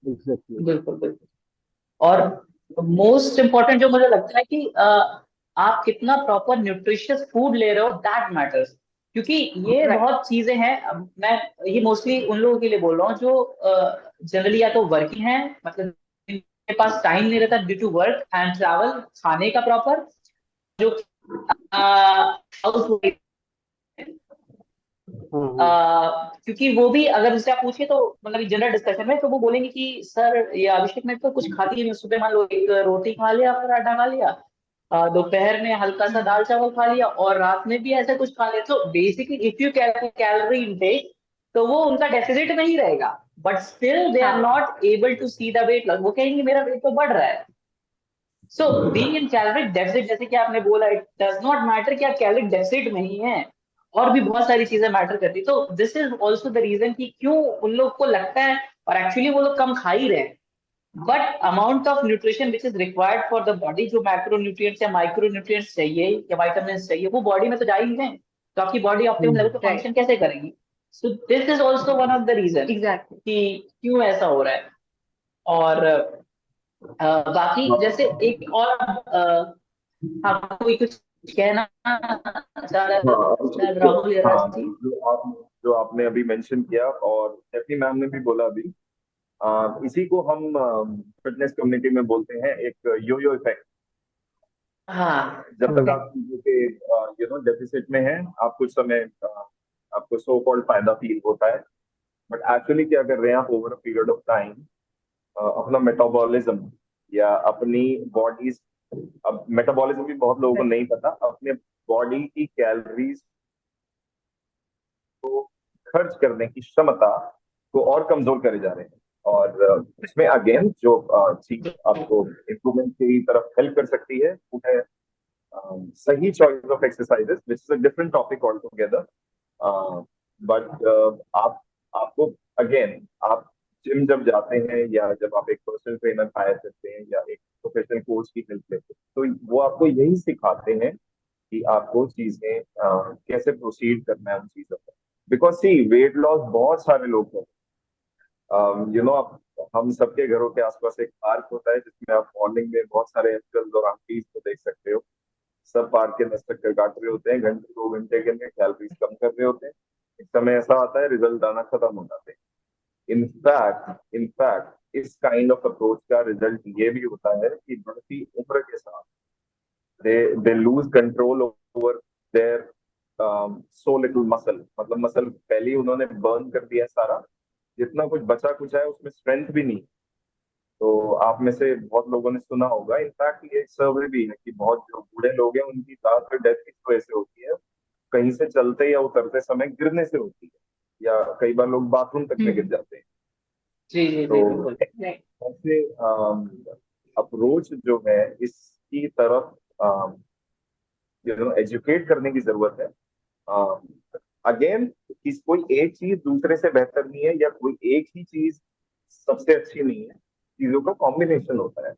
Exactly. बिल्कुल बिल्कुल। और मोस्ट इम्पोर्टेंट जो मुझे लगता है कि आप कितना प्रॉपर न्यूट्रिशियस फूड ले रहे हो, दैट मैटर्स। क्योंकि ये राइट। बहुत चीजें हैं। मैं ये मोस्टली उन लोगों के लिए बोल रहा हूँ जो जनरली या तो वर्किंग है, मतलब जिनके पास टाइम नहीं रहता due to work and travel, खाने का प्रॉपर, जो हाउस, Mm-hmm. क्योंकि वो भी अगर उससे आप पूछिए तो मतलब जनरल डिस्कशन में तो वो बोलेंगे कि सर ये अभिषेक में तो कुछ खाती नहीं, सुबह मान लो एक रोटी खा लिया, पराठा खा लिया, दोपहर में हल्का सा दाल चावल खा लिया, और रात में भी ऐसा कुछ खा लिया। तो basically if you calorie intake, तो वो उनका डेफिसिट में ही रहेगा, बट स्टिल दे आर हाँ। Not able to see the weight loss. वो कहेंगे मेरा वेट तो बढ़ रहा है। So being in calorie deficit, जैसे कि आपने बोला, इट डज नॉट मैटर कि आप कैलोरी डेफिसिट में ही है, और भी बहुत सारी चीजें मैटर करती। तो this is also the reason कि क्यों उन लोग को लगता है, और एक्चुअली वो लोग कम खा ही रहे हैं, but amount of nutrition which is required for the body, जो मैक्रो न्यूट्रिएंट्स या माइक्रो न्यूट्रिएंट्स चाहिए या वाइटामिन चाहिए, वो बॉडी में तो जा ही नहीं। तो आपकी बॉडी ऑप्टिमम लेवल पे राइट। फंक्शन कैसे करेगी? So this is also one of the reason exactly. कि क्यों ऐसा हो रहा है। और बाकी जैसे एक और हाँ, कोई कुछ कहना चाह रहा था हाँ शायद, राहुल या हाँ, राजी। जो आपने अभी मेंशन किया और स्टेफनी मैम ने भी बोला अभी, इसी को हम फिटनेस कम्युनिटी में बोलते हैं एक यो इफेक्ट। हाँ जब तक Mm-hmm. आप चीजों के डेफिसिट में हैं, आप कुछ समय आपको सो कॉल्ड फायदा फील होता है, बट एक्चुअली क्या कर रहे हैं आप over a period of time अपना मेटाबॉलिज्म या अपनी बॉडीज, अब मेटाबॉलिज्म भी बहुत लोगों को नहीं पता, अपने बॉडी की कैलोरीज खर्च करने की क्षमता को और कमजोर करे जा रहे हैं। और इसमें अगेन जो चीज आपको इम्प्रूवमेंट की तरफ हेल्प कर सकती है वो है सही choice of exercises, which is a different topic all together. But आपको अगेन, आप जिम जब जाते हैं या जब आप एक पर्सनल ट्रेनर हायर करते हैं या एक प्रोफेशनल कोच की हेल्प लेते हैं, तो वो आपको यही सिखाते हैं कि आपको चीजें कैसे प्रोसीड करना है उन चीजों पर। बिकॉज सी वेट लॉस बहुत सारे लोग करते हैं, आप हम सबके घरों के आसपास एक पार्क होता है जिसमें आप मॉर्निंग में बहुत सारे अंकल्स और आंटीज को देख सकते हो। सब पार्क के 10 चक्कर काट रहे होते हैं, घंटे 2 घंटे के अंदर कैलोरीज कम कर रहे होते हैं। एक समय ऐसा आता है रिजल्ट आना खत्म हो जाते हैं। इनफैक्ट इस काइंड ऑफ अप्रोच का रिजल्ट ये भी होता है कि बढ़ती उम्र के साथ they lose control over their so little muscle, मतलब मसल पहले ही उन्होंने बर्न कर दिया है सारा, जितना कुछ बचा कुछ है उसमें स्ट्रेंथ भी नहीं। तो आप में से बहुत लोगों ने सुना होगा, इनफैक्ट ये सर्वे भी है कि बहुत जो बूढ़े लोग हैं उनकी ज्यादातर डेथ किस वजह से होती है, कहीं से चलते या उतरते समय गिरने से होती है, या कई बार लोग बाथरूम तक में गिर जाते हैं। जी जी तो जी बिल्कुल। राइट। ऐसे अप्रोच जो है इसकी तरफ एजुकेट करने की जरूरत है। अगेन, किस कोई एक चीज दूसरे से बेहतर नहीं है या कोई एक ही चीज सबसे अच्छी नहीं है, चीजों का कॉम्बिनेशन होता है।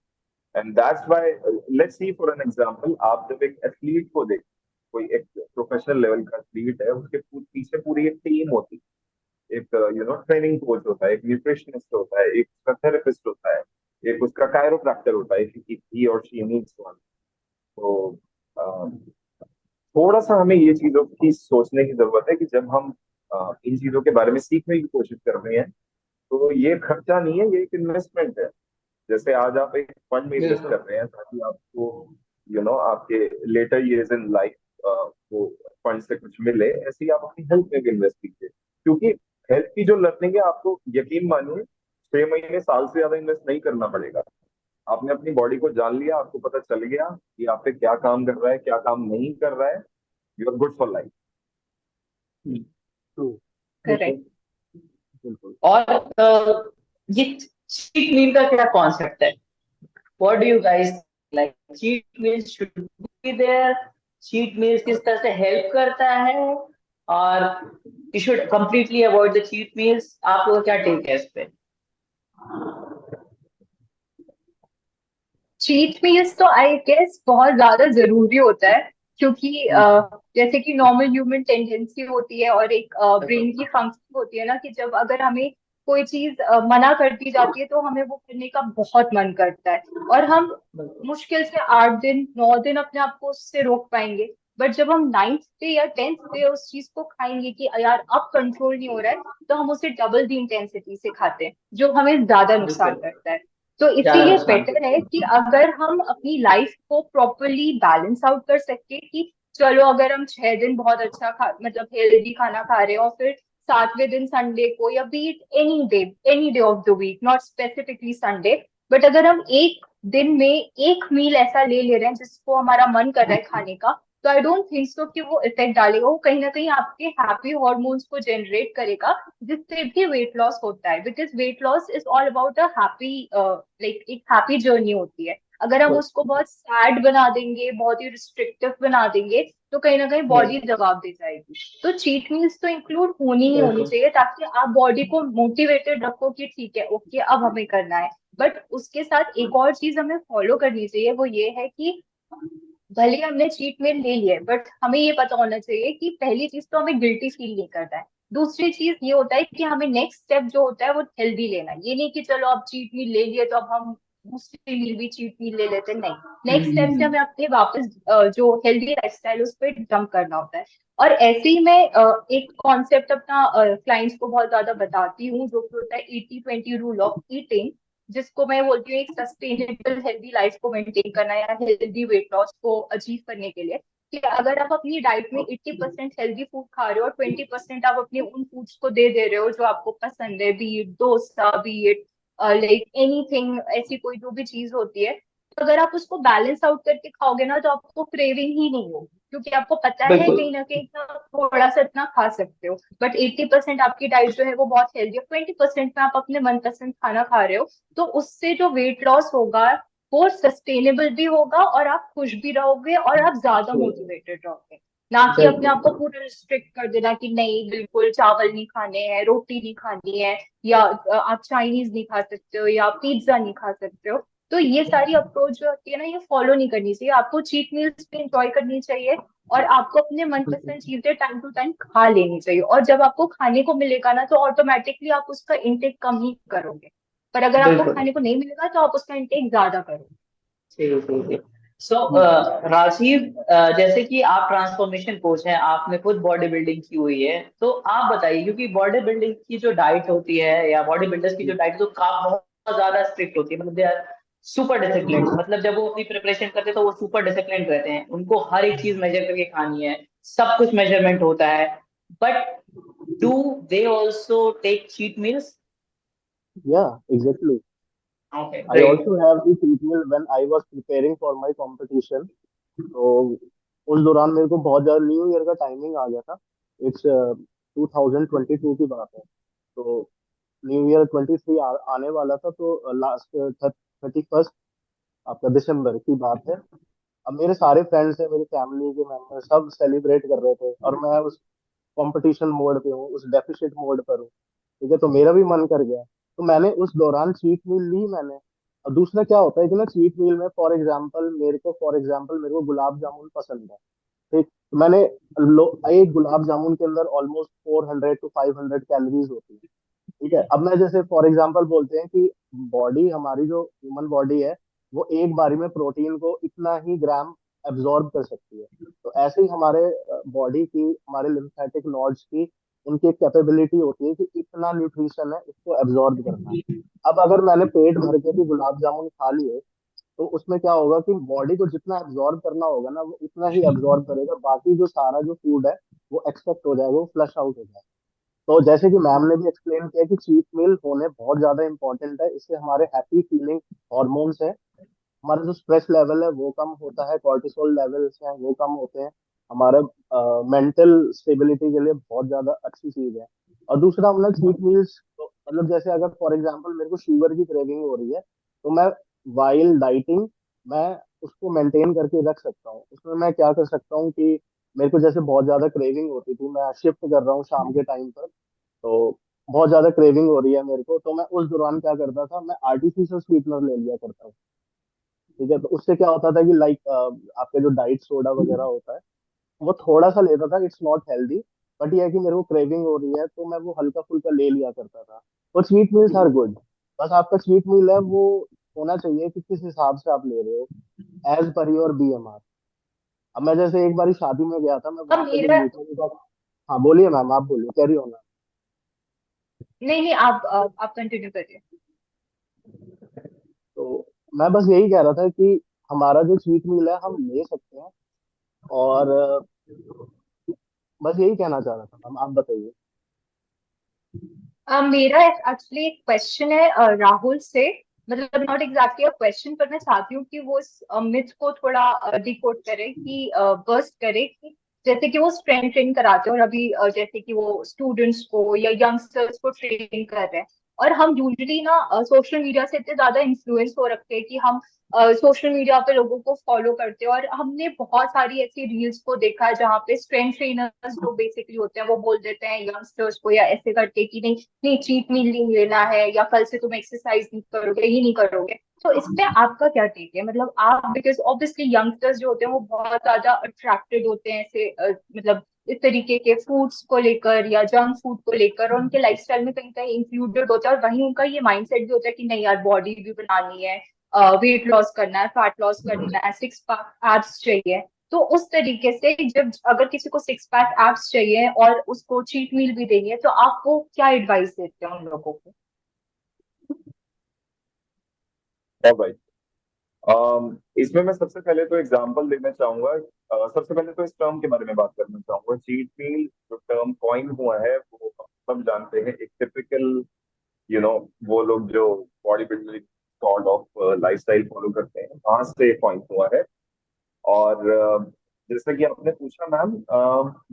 And that's why, let's see for an example, आप जब एक एथलीट को देख, कोई एक प्रोफेशनल लेवल का एथलीट है, उसके पीछे पूरी एक टीम होती है। एक ट्रेनिंग कोच होता है, एक न्यूट्रिशनिस्ट होता है, एक उसका थेरेपिस्ट होता है, एक उसका कायरोप्रैक्टर होता है, ही और शी नीड्स वन। तो थोड़ा सा हमें ये चीजों की सोचने की जरूरत है कि जब हम इन चीजों के बारे में सीखने की कोशिश कर रहे हैं, तो ये खर्चा नहीं है, ये एक इन्वेस्टमेंट है। जैसे आज आप एक फंड में इन्वेस्ट बिल्कुल कर रहे हैं ताकि आपको आपके लेटर ईयर्स इन लाइफ वो फंड से कुछ मिले, ऐसे ही आप अपनी हेल्थ में भी इन्वेस्ट कीजिए। क्योंकि हेल्थ की जो लर्निंग है, आपको यकीन मानिए 6 महीने साल से ज्यादा इन्वेस्ट नहीं करना पड़ेगा। आपने अपनी बॉडी को जान लिया, आपको पता चल गया कि आप पे क्या काम कर रहा है, क्या काम नहीं कर रहा है, you are good for life. True. Correct. बिल्कुल। और ये चीट मील का क्या कॉन्सेप्ट है? What do you guys like? Cheat meals should be there? Cheat meals किस तरह से हेल्प करता है? और you should completely avoid the cheat meals? आप लोगों का क्या टेक है इस पे? चीट मील्स तो आई गेस बहुत ज्यादा जरूरी होता है, क्योंकि जैसे कि नॉर्मल ह्यूमन टेंडेंसी होती है और एक ब्रेन की फंक्शन होती है ना, कि जब अगर हमें कोई चीज मना कर दी जाती है तो हमें वो करने का बहुत मन करता है, और हम मुश्किल से 8 दिन 9 दिन अपने आप को उससे रोक पाएंगे। बट जब हम 9th डे या 10th डे उस चीज को खाएंगे कि यार अब कंट्रोल नहीं हो रहा है, तो हम उसे डबल दी इंटेंसिटी से खाते हैं, जो हमें ज्यादा नुकसान बिल्कुल, करता है। तो ज्यादा इसीलिए नुकसान बेटर है कि अगर हम अपनी लाइफ को प्रॉपरली बैलेंस आउट कर सके, कि चलो अगर हम 6 दिन बहुत अच्छा मतलब हेल्दी खाना खा रहे हैं, और फिर 7वें दिन संडे को, या be it any day of the week, not specifically Sunday, but अगर हम एक दिन में एक मील ऐसा ले ले रहे हैं जिसको हमारा मन कर रहा है खाने का, तो आई डोंट थिंक सो कि वो इफेक्ट डालेगा। वो कहीं ना कहीं आपके हैप्पी हॉर्मोन्स को जनरेट करेगा, जिससे भी वेट लॉस होता है, because weight loss is all about a happy, like एक हैप्पी जर्नी होती है। अगर हम उसको बहुत सैड बना देंगे, बहुत ही रिस्ट्रिक्टिव बना देंगे, तो कहीं ना कहीं बॉडी है। जवाब दे जाएगी। तो चीट मील्स तो इंक्लूड होनी ही होनी बिल्कुल चाहिए, ताकि आप बॉडी को मोटिवेटेड रखो कि ठीक है, ओके अब हमें करना है। बट उसके साथ एक और चीज हमें फॉलो करनी चाहिए, वो ये है कि भले ही हमने चीट मील ले लिया है, बट हमें ये पता होना चाहिए कि पहली चीज तो हमें गिल्टी फील नहीं करना है। दूसरी चीज ये होता है कि हमें नेक्स्ट स्टेप जो होता है वो हेल्दी लेना है। ये नहीं कि चलो अब चीट मील ले लिए तो अब हम दूसरी मील भी चीट मील ले लेते हैं, नहीं। नेक्स्ट स्टेप से हमें अपने वापस जो हेल्दी लाइफस्टाइल उस पर जंप करना होता है। और ऐसे ही मैं एक कॉन्सेप्ट अपना क्लाइंट्स को बहुत ज्यादा बताती हूँ, जो कि होता है 80-20 रूल ऑफ ईटिंग, जिसको मैं बोलती हूँ एक सस्टेनेबल हेल्दी लाइफ को मेंटेन करना या हेल्दी वेट लॉस को अचीव करने के लिए। कि अगर आप अपनी डाइट में 80% हेल्दी फूड खा रहे हो और 20% आप अपने उन फूड्स को दे दे रहे हो जो आपको पसंद है, B it dosa, B it like anything, ऐसी कोई जो भी चीज होती है, तो अगर आप उसको बैलेंस आउट करके खाओगे ना, तो आपको क्रेविंग ही नहीं होगी, क्योंकि आपको पता है बिल्कुल कहीं ना कहीं इतना थोड़ा सा इतना खा सकते हो। बट 80% आपकी डाइट जो है वो बहुत हेल्दी है, 20% में आप अपने मनपसंद खाना खा रहे हो, तो उससे जो वेट लॉस होगा वो सस्टेनेबल भी होगा, और आप खुश भी रहोगे और आप ज्यादा मोटिवेटेड रहोगे। ना कि अपने आप को बिल्कुल पूरा रिस्ट्रिक्ट कर देना कि नहीं बिल्कुल चावल नहीं खाने हैं, रोटी नहीं खानी है, या आप चाइनीज नहीं खा सकते हो, या पिज्जा नहीं खा सकते हो। तो ये सारी अप्रोच जो होती है ना, ये फॉलो नहीं करनी चाहिए। आपको चीट मील्स भी इंजॉय करनी चाहिए, और आपको अपने मनपसंद चीजें टाइम टू टाइम खा लेनी चाहिए। और जब आपको खाने को मिलेगा ना, तो ऑटोमेटिकली आप उसका इंटेक कम ही करोगे। पर अगर आपको बिल्कुल। खाने को नहीं मिलेगा तो आप उसका इंटेक ज्यादा करोगे। ठीक ठीक ठीक। सो हम्म। राजीव, जैसे कि आप ट्रांसफॉर्मेशन कोच हैं, आपने खुद बॉडी बिल्डिंग की हुई है, तो आप बताइए, क्योंकि बॉडी बिल्डिंग की जो डाइट होती है या बॉडी बिल्डर्स की जो डाइट, तो का बहुत ज्यादा स्ट्रिक्ट होती है, मतलब दे आर सुपर डिसिप्लिन। मतलब जब वो अपनी प्रिपरेशन करते हैं तो वो सुपर डिसिप्लिन रहते हैं, उनको हर एक चीज मेजर करके खानी है, सब कुछ मेजरमेंट होता है। But do they also take cheat meals? Yeah, exactly. Okay I great. also have the cheat meal when I was preparing for my competition. तो उस दौरान मेरे को बहुत ज्यादा न्यू ईयर का टाइमिंग आ गया था। इट्स 2022 की बात है। तो न्यू ईयर 23 आने वाला था, तो लास्ट 31st आपका दिसंबर की बात है। अब मेरे सारे फ्रेंड्स हैं, मेरी फैमिली के मेंबर सब सेलिब्रेट कर रहे थे, और मैं उस कंपटीशन मोड पे हूँ, उस डेफिशिट मोड पर हूँ। ठीक है, तो मेरा भी मन कर गया, तो मैंने उस दौरान चीट मील ली मैंने। और दूसरा क्या होता है कि ना, चीट मील में फॉर एग्जांपल मेरे को गुलाब जामुन पसंद है। ठीक, तो मैंने एक गुलाब जामुन के अंदर ऑलमोस्ट 400 to 500 कैलोरीज होती है। ठीक है, अब मैं जैसे फॉर एग्जांपल बोलते हैं कि बॉडी हमारी जो ह्यूमन बॉडी है, वो एक बारी में प्रोटीन को इतना ही ग्राम एब्जॉर्ब कर सकती है। तो ऐसे ही हमारे बॉडी की, हमारे लिम्फेटिक नोड्स की, उनकी कैपेबिलिटी होती है कि इतना न्यूट्रिशन है इसको एब्जॉर्ब करना। अब अगर मैंने पेट भर के भी गुलाब जामुन खा लिए, तो उसमें क्या होगा कि बॉडी को जितना एब्जॉर्ब करना होगा ना, वो इतना ही एब्जॉर्ब करेगा, बाकी जो सारा जो फूड है वो एक्सपेक्ट हो जाएगा, वो फ्लश आउट हो जाएगा। तो जैसे कि मैम ने भी एक्सप्लेन किया कि चीट मील होने बहुत ज्यादा इंपॉर्टेंट है। इससे हमारे हैप्पी फीलिंग हॉर्मोन्स है, हमारा जो स्ट्रेस लेवल है वो कम होता है, कॉर्टिसोल लेवल्स हैं वो कम होते हैं। हमारे मेंटल स्टेबिलिटी के लिए बहुत ज्यादा अच्छी चीज है। और दूसरा हम लोग चीट मील्स, मतलब जैसे अगर फॉर एग्जांपल मेरे को शुगर की क्रेविंग हो रही है, तो मैं वाइल डाइटिंग मैं उसको मेंटेन करके रख सकता हूँ। उसमें मैं क्या कर सकता हूँ कि मेरे को जैसे बहुत ज्यादा क्रेविंग होती थी, मैं शिफ्ट कर रहा हूँ शाम के टाइम पर, तो बहुत ज्यादा क्रेविंग हो रही है मेरे को, तो मैं उस दौरान क्या करता था, मैं आर्टिफिशियल स्वीटनर ले लिया करता हूँ। ठीक है, तो उससे क्या होता था कि लाइक आपका जो डाइट सोडा वगैरह होता है वो थोड़ा सा लेता था, इट्स नॉट हेल्दी, बट ये है कि मेरे को क्रेविंग हो रही है तो मैं वो हल्का फुल्का ले लिया करता था। तो स्वीट मील्स आर गुड, बस आपका स्वीट मील है वो होना चाहिए कि किस हिसाब से आप ले रहे हो, एज पर योर BMR। अब मैं जैसे एक बारी शादी में गया था, मैं अब वहां पे जब मेरा, मीठा मीठा, हाँ बोलिए मैम, आप बोलिए, कैरी ऑन। नहीं नहीं, आप कंटिन्यू करिए। तो मैं बस यही कह रहा था कि हमारा जो चीट मील है हम ले सकते हैं, और बस यही कहना चाह रहा था मैम, आप बताइए। मेरा एक्चुअली एक क्वेश्चन है राहुल से, मतलब नॉट एग्जैक्टली अ क्वेश्चन, पर मैं चाहती हूँ कि वो इस मिथ को थोड़ा डिकोड करे, कि बर्स्ट करे, कि जैसे कि वो स्ट्रेंथ ट्रेन कराते हैं और अभी जैसे कि वो स्टूडेंट्स को या यंगस्टर्स को ट्रेन कर रहे हैं, और हम यूजुअली ना सोशल मीडिया से इतने ज्यादा इन्फ्लुएंस हो रखते हैं कि हम सोशल मीडिया पे लोगों को फॉलो करते हैं, और हमने बहुत सारी ऐसी रील्स को देखा है जहाँ पे स्ट्रेंथ ट्रेनर्स जो बेसिकली होते हैं वो बोल देते हैं यंगस्टर्स को या ऐसे करके कि नहीं नहीं, चीट मील नहीं लेना है, या कल से तुम एक्सरसाइज नहीं करोगे, ये नहीं करोगे। तो इस पे आपका क्या टेक है, मतलब आप, बिकॉज ऑब्वियसली यंगस्टर्स जो होते हैं वो बहुत ज्यादा अट्रैक्टेड होते हैं ऐसे मतलब इस तरीके के फूड्स को लेकर या जंक फूड को लेकर, और उनके लाइफस्टाइल में कहीं कहीं इंक्लूडेड होता है, और वहीं उनका ये माइंडसेट भी होता है कि नहीं यार, बॉडी भी बनानी है, वेट लॉस करना है, फैट लॉस करना है, सिक्स पैक एब्स चाहिए। तो उस तरीके से जब अगर किसी को सिक्स पैक एब्स चाहिए और उसको चीट मील भी देनी है, तो आप वो क्या एडवाइस देते हैं उन लोगों को? भाई, इसमें मैं सबसे पहले तो एग्जांपल देना चाहूंगा। सबसे पहले तो इस टर्म के बारे में बात करना चाहूंगा। चीट मील जो टर्म कॉइन हुआ है वो हम सब जानते हैं। एक टिपिकल वो लोग जो body building sort of lifestyle follow करते हैं, वहां से कॉइन हुआ है। और जैसा कि आपने पूछा मैम,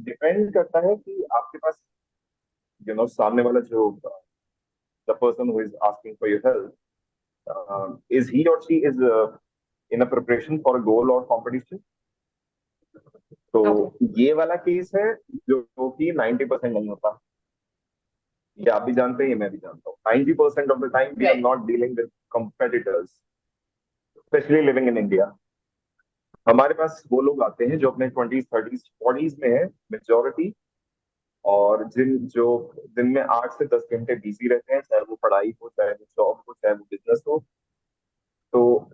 डिपेंड करता है कि आपके पास सामने वाला जो the person who is asking for your help, is he or she is in a preparation for a goal or competition। तो ओके। ये वाला केस है जो कि 90% नहीं होता। ये आप भी जानते हैं, ये मैं भी जानता हूँ। 90% of the time we are right. Not dealing with competitors, specially living in India. हमारे पास वो लोग आते हैं जो अपने 20s 30s 40s में है मेजोरिटी, और जो दिन में 8 से 10 घंटे बिजी रहते हैं, चाहे वो पढ़ाई हो, चाहे वो जॉब हो, चाहे वो बिजनेस हो। तो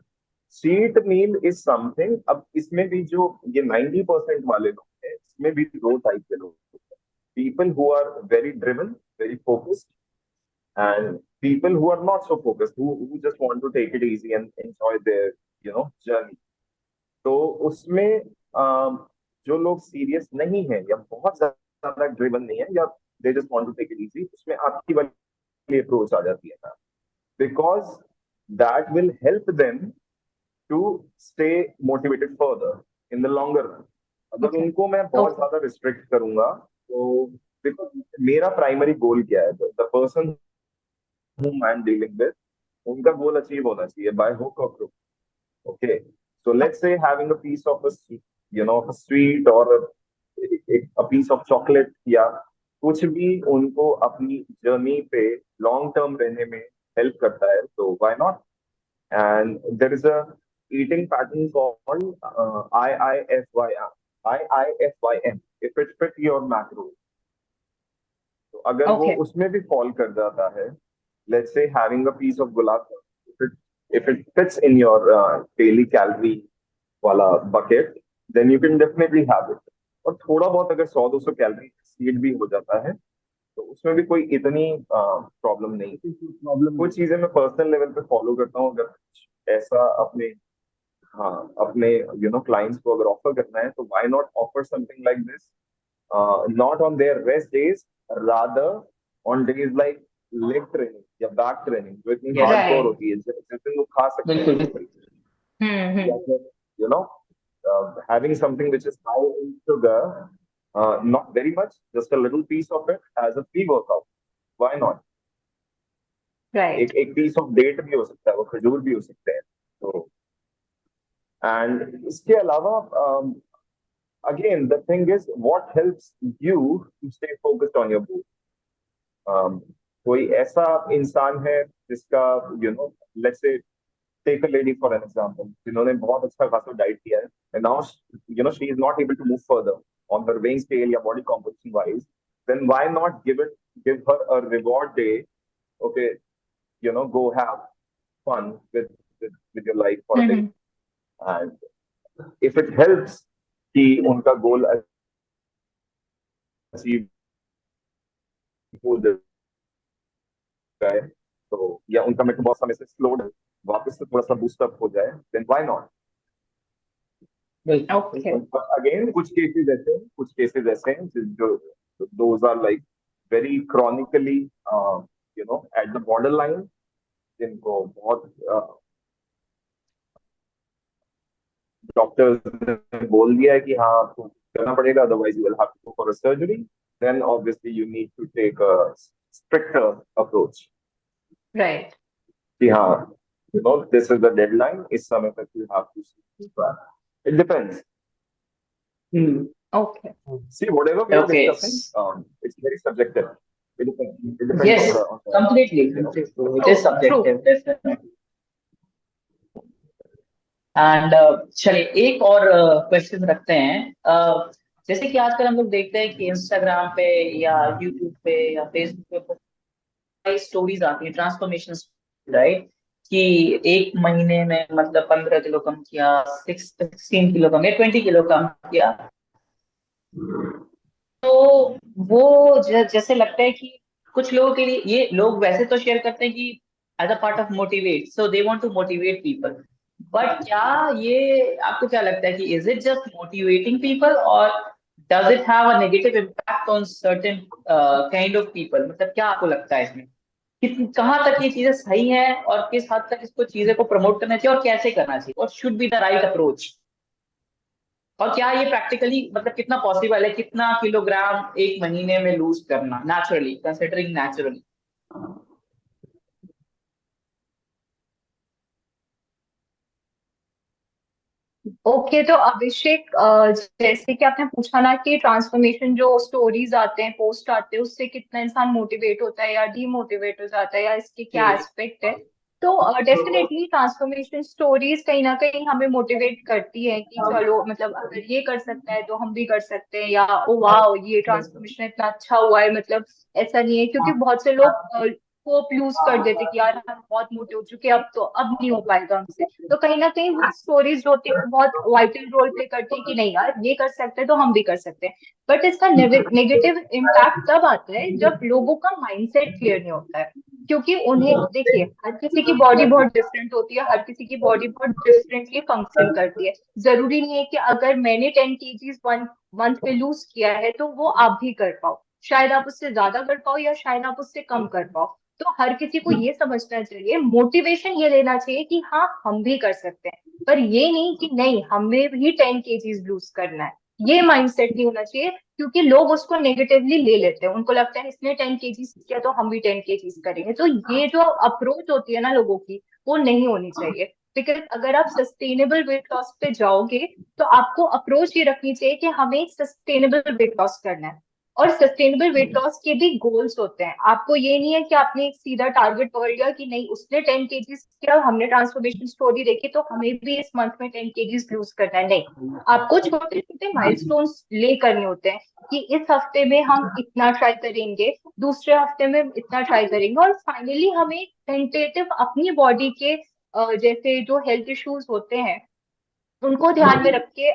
चीट मील इज समथिंग। अब इसमें भी जो ये 90% वाले लोग हैं, इसमें भी दो टाइप के लोग हैं। People who are very driven, very focused, and people who are not so focused, who just want to take it easy and enjoy their journey। तो उसमें जो लोग सीरियस नहीं है या बहुत ज्यादा ड्रिवन नहीं है, या they just want to take it easy, उसमें आपकी वाली अप्रोच आ जाती है ना, because that will help them to stay motivated further in the longer run. अगर ओके। उनको मैं बहुत ओके। ज्यादा रिस्ट्रिक्ट करूंगा, तो देखो मेरा प्राइमरी गोल क्या है, the person whom I am dealing with, उनका गोल अचीव होना चाहिए बाय हुक और crook. Okay, so let's say having a piece of a sweet और a piece of chocolate, या कुछ भी उनको अपनी जर्नी पे लॉन्ग टर्म रहने में हेल्प करता है, तो why not. And there is a eating pattern called IIFYM, if it fit your macro. तो अगर वो ओके। उसमें भी फॉल कर जाता है, let's say having a piece of gulab jamun, if it fits in your daily calorie वाला bucket, then you can definitely have it। और थोड़ा बहुत अगर 100-200 कैलोरी एक्सीड भी हो जाता है, तो उसमें भी कोई इतनी प्रॉब्लम नहीं। प्रॉब्लम कुछ नहीं चीजें मैं पर्सनल लेवल पे फॉलो करता हूँ। अगर कुछ ऐसा अपने, हाँ, अपने क्लाइंट्स को अगर ऑफर करना है, तो why not offer something like this, not on their rest days, rather on days like leg training या बैक ट्रेनिंग, जो इतनी हार्डकोर Right. होती है, जिस दिन वो खा सकते हैं बिल्कुल वो बिल्कुल। चीज़। या हम्म। फिर you know having something which is high in sugar, not very much, just a little piece of it as a pre-workout. Why not? Right. एक piece of date भी हो सकता है, वो खजूर भी हो सकते हैं. तो and इसके अलावा again the thing is what helps you to stay focused on your goal. कोई ऐसा इंसान है जिसका let's say take a lady for an example, जिन्होंने बहुत अच्छा खासा डाइट किया है and now she is not able to move further on her weighing scale या body composition wise, then why not give her a reward day. Okay, go have fun with your life for a day, and if it helps कि उनका goal achieve हो जाए, तो या उनका metabolism से slow वापस से थोड़ा सा बूस्ट अप हो जाए, then why not? Okay. Again, कुछ केसेस ऐसे हैं जो those are like very chronically at the borderline, जिनको बहुत डॉक्टर्स ने बोल दिया है कि हाँ आपको करना पड़ेगा, otherwise you will have to go for a surgery, then obviously you need to take a stricter approach. Right. कि हाँ this is the deadline, इस समय तक you have to see. It depends. Okay. See, whatever we are Okay. discussing, it's very subjective. It depends Yes, on the completely. It is subjective. Definitely. And चलिए एक और question रखते हैं. जैसे कि आजकल हम लोग देखते हैं कि इंस्टाग्राम पे या यूट्यूब पे या फेसबुक पे स्टोरीज आती हैं ट्रांसफॉर्मेशन, राइट, कि एक महीने में मतलब 15 किलो कम किया, 16 किलो कम किया, 20 किलो कम किया. तो वो जैसे लगता है कि कुछ लोगों के लिए ये लोग वैसे तो शेयर करते हैं कि as a part of motivate, so they want to motivate people, but क्या ये आपको क्या लगता है कि is it just motivating people और does it have a negative impact on certain kind of people? मतलब क्या आपको लगता है इसमें कहाँ तक ये चीजें सही है और किस हद तक इसको चीजें को प्रमोट करना चाहिए और कैसे करना चाहिए और should be the right approach? और क्या ये प्रैक्टिकली मतलब कितना पॉसिबल है, कितना किलोग्राम एक महीने में लूज करना नेचुरली, कंसिडरिंग नेचुरली? ओके, तो अभिषेक, जैसे कि आपने पूछा ना कि ट्रांसफॉर्मेशन जो स्टोरीज आते हैं, पोस्ट आते हैं, उससे कितना इंसान मोटिवेट होता है या डीमोटिवेट हो जाता है या इसके क्या एस्पेक्ट है, तो डेफिनेटली ट्रांसफॉर्मेशन स्टोरीज कहीं ना कहीं हमें मोटिवेट करती है कि चलो मतलब अगर ये कर सकता है तो हम भी कर सकते हैं, या ओ वाह ये ट्रांसफॉर्मेशन इतना अच्छा हुआ है. मतलब ऐसा नहीं है, क्योंकि बहुत से लोग होप लूज कर देते कि यार हम बहुत मोटे हो चुके हैं, अब तो अब नहीं हो पाएगा हमसे. तो कहीं ना कहीं वो स्टोरीज जो होती है बहुत वाइटल रोल प्ले करती है कि नहीं यार ये कर सकते हैं तो हम भी कर सकते हैं. बट इसका नेगेटिव इम्पैक्ट तब आता है जब लोगों का माइंडसेट क्लियर नहीं होता है. क्योंकि उन्हें देखिए, हर किसी की बॉडी बहुत डिफरेंट होती है, हर किसी की बॉडी बहुत डिफरेंटली फंक्शन करती है. जरूरी नहीं है कि अगर मैंने 10 kg 1 मंथ में लूज किया है तो वो आप भी कर पाओ. शायद आप उससे ज्यादा कर पाओ या शायद आप उससे कम कर पाओ. तो हर किसी को ये समझना चाहिए, मोटिवेशन ये लेना चाहिए कि हाँ हम भी कर सकते हैं, पर ये नहीं कि नहीं हमें भी 10 kg लूज करना है. ये माइंडसेट नहीं होना चाहिए, क्योंकि लोग उसको नेगेटिवली ले लेते हैं. उनको लगता है इसने 10 kg किया तो हम भी 10 kg करेंगे. तो ये जो अप्रोच होती है ना लोगों की, वो नहीं होनी चाहिए. बिकॉज अगर आप सस्टेनेबल वेट लॉस पे जाओगे तो आपको अप्रोच ये रखनी चाहिए कि हमें सस्टेनेबल वेट लॉस करना है. और सस्टेनेबल वेट लॉस के भी गोल्स होते हैं. आपको ये नहीं है कि आपने एक सीधा टारगेट पकड़ लिया कि नहीं उसने 10 kg किया, हमने ट्रांसफॉर्मेशन स्टोरी देखी तो हमें भी इस मंथ में 10 kg लूज करना है. नहीं, आपको छोटे छोटे माइलस्टोन्स ले करने होते हैं कि इस हफ्ते में हम इतना ट्राई करेंगे, दूसरे हफ्ते में इतना ट्राई करेंगे, और फाइनली हमें टेंटेटिव अपनी बॉडी के जैसे जो हेल्थ इश्यूज होते हैं उनको ध्यान में रख के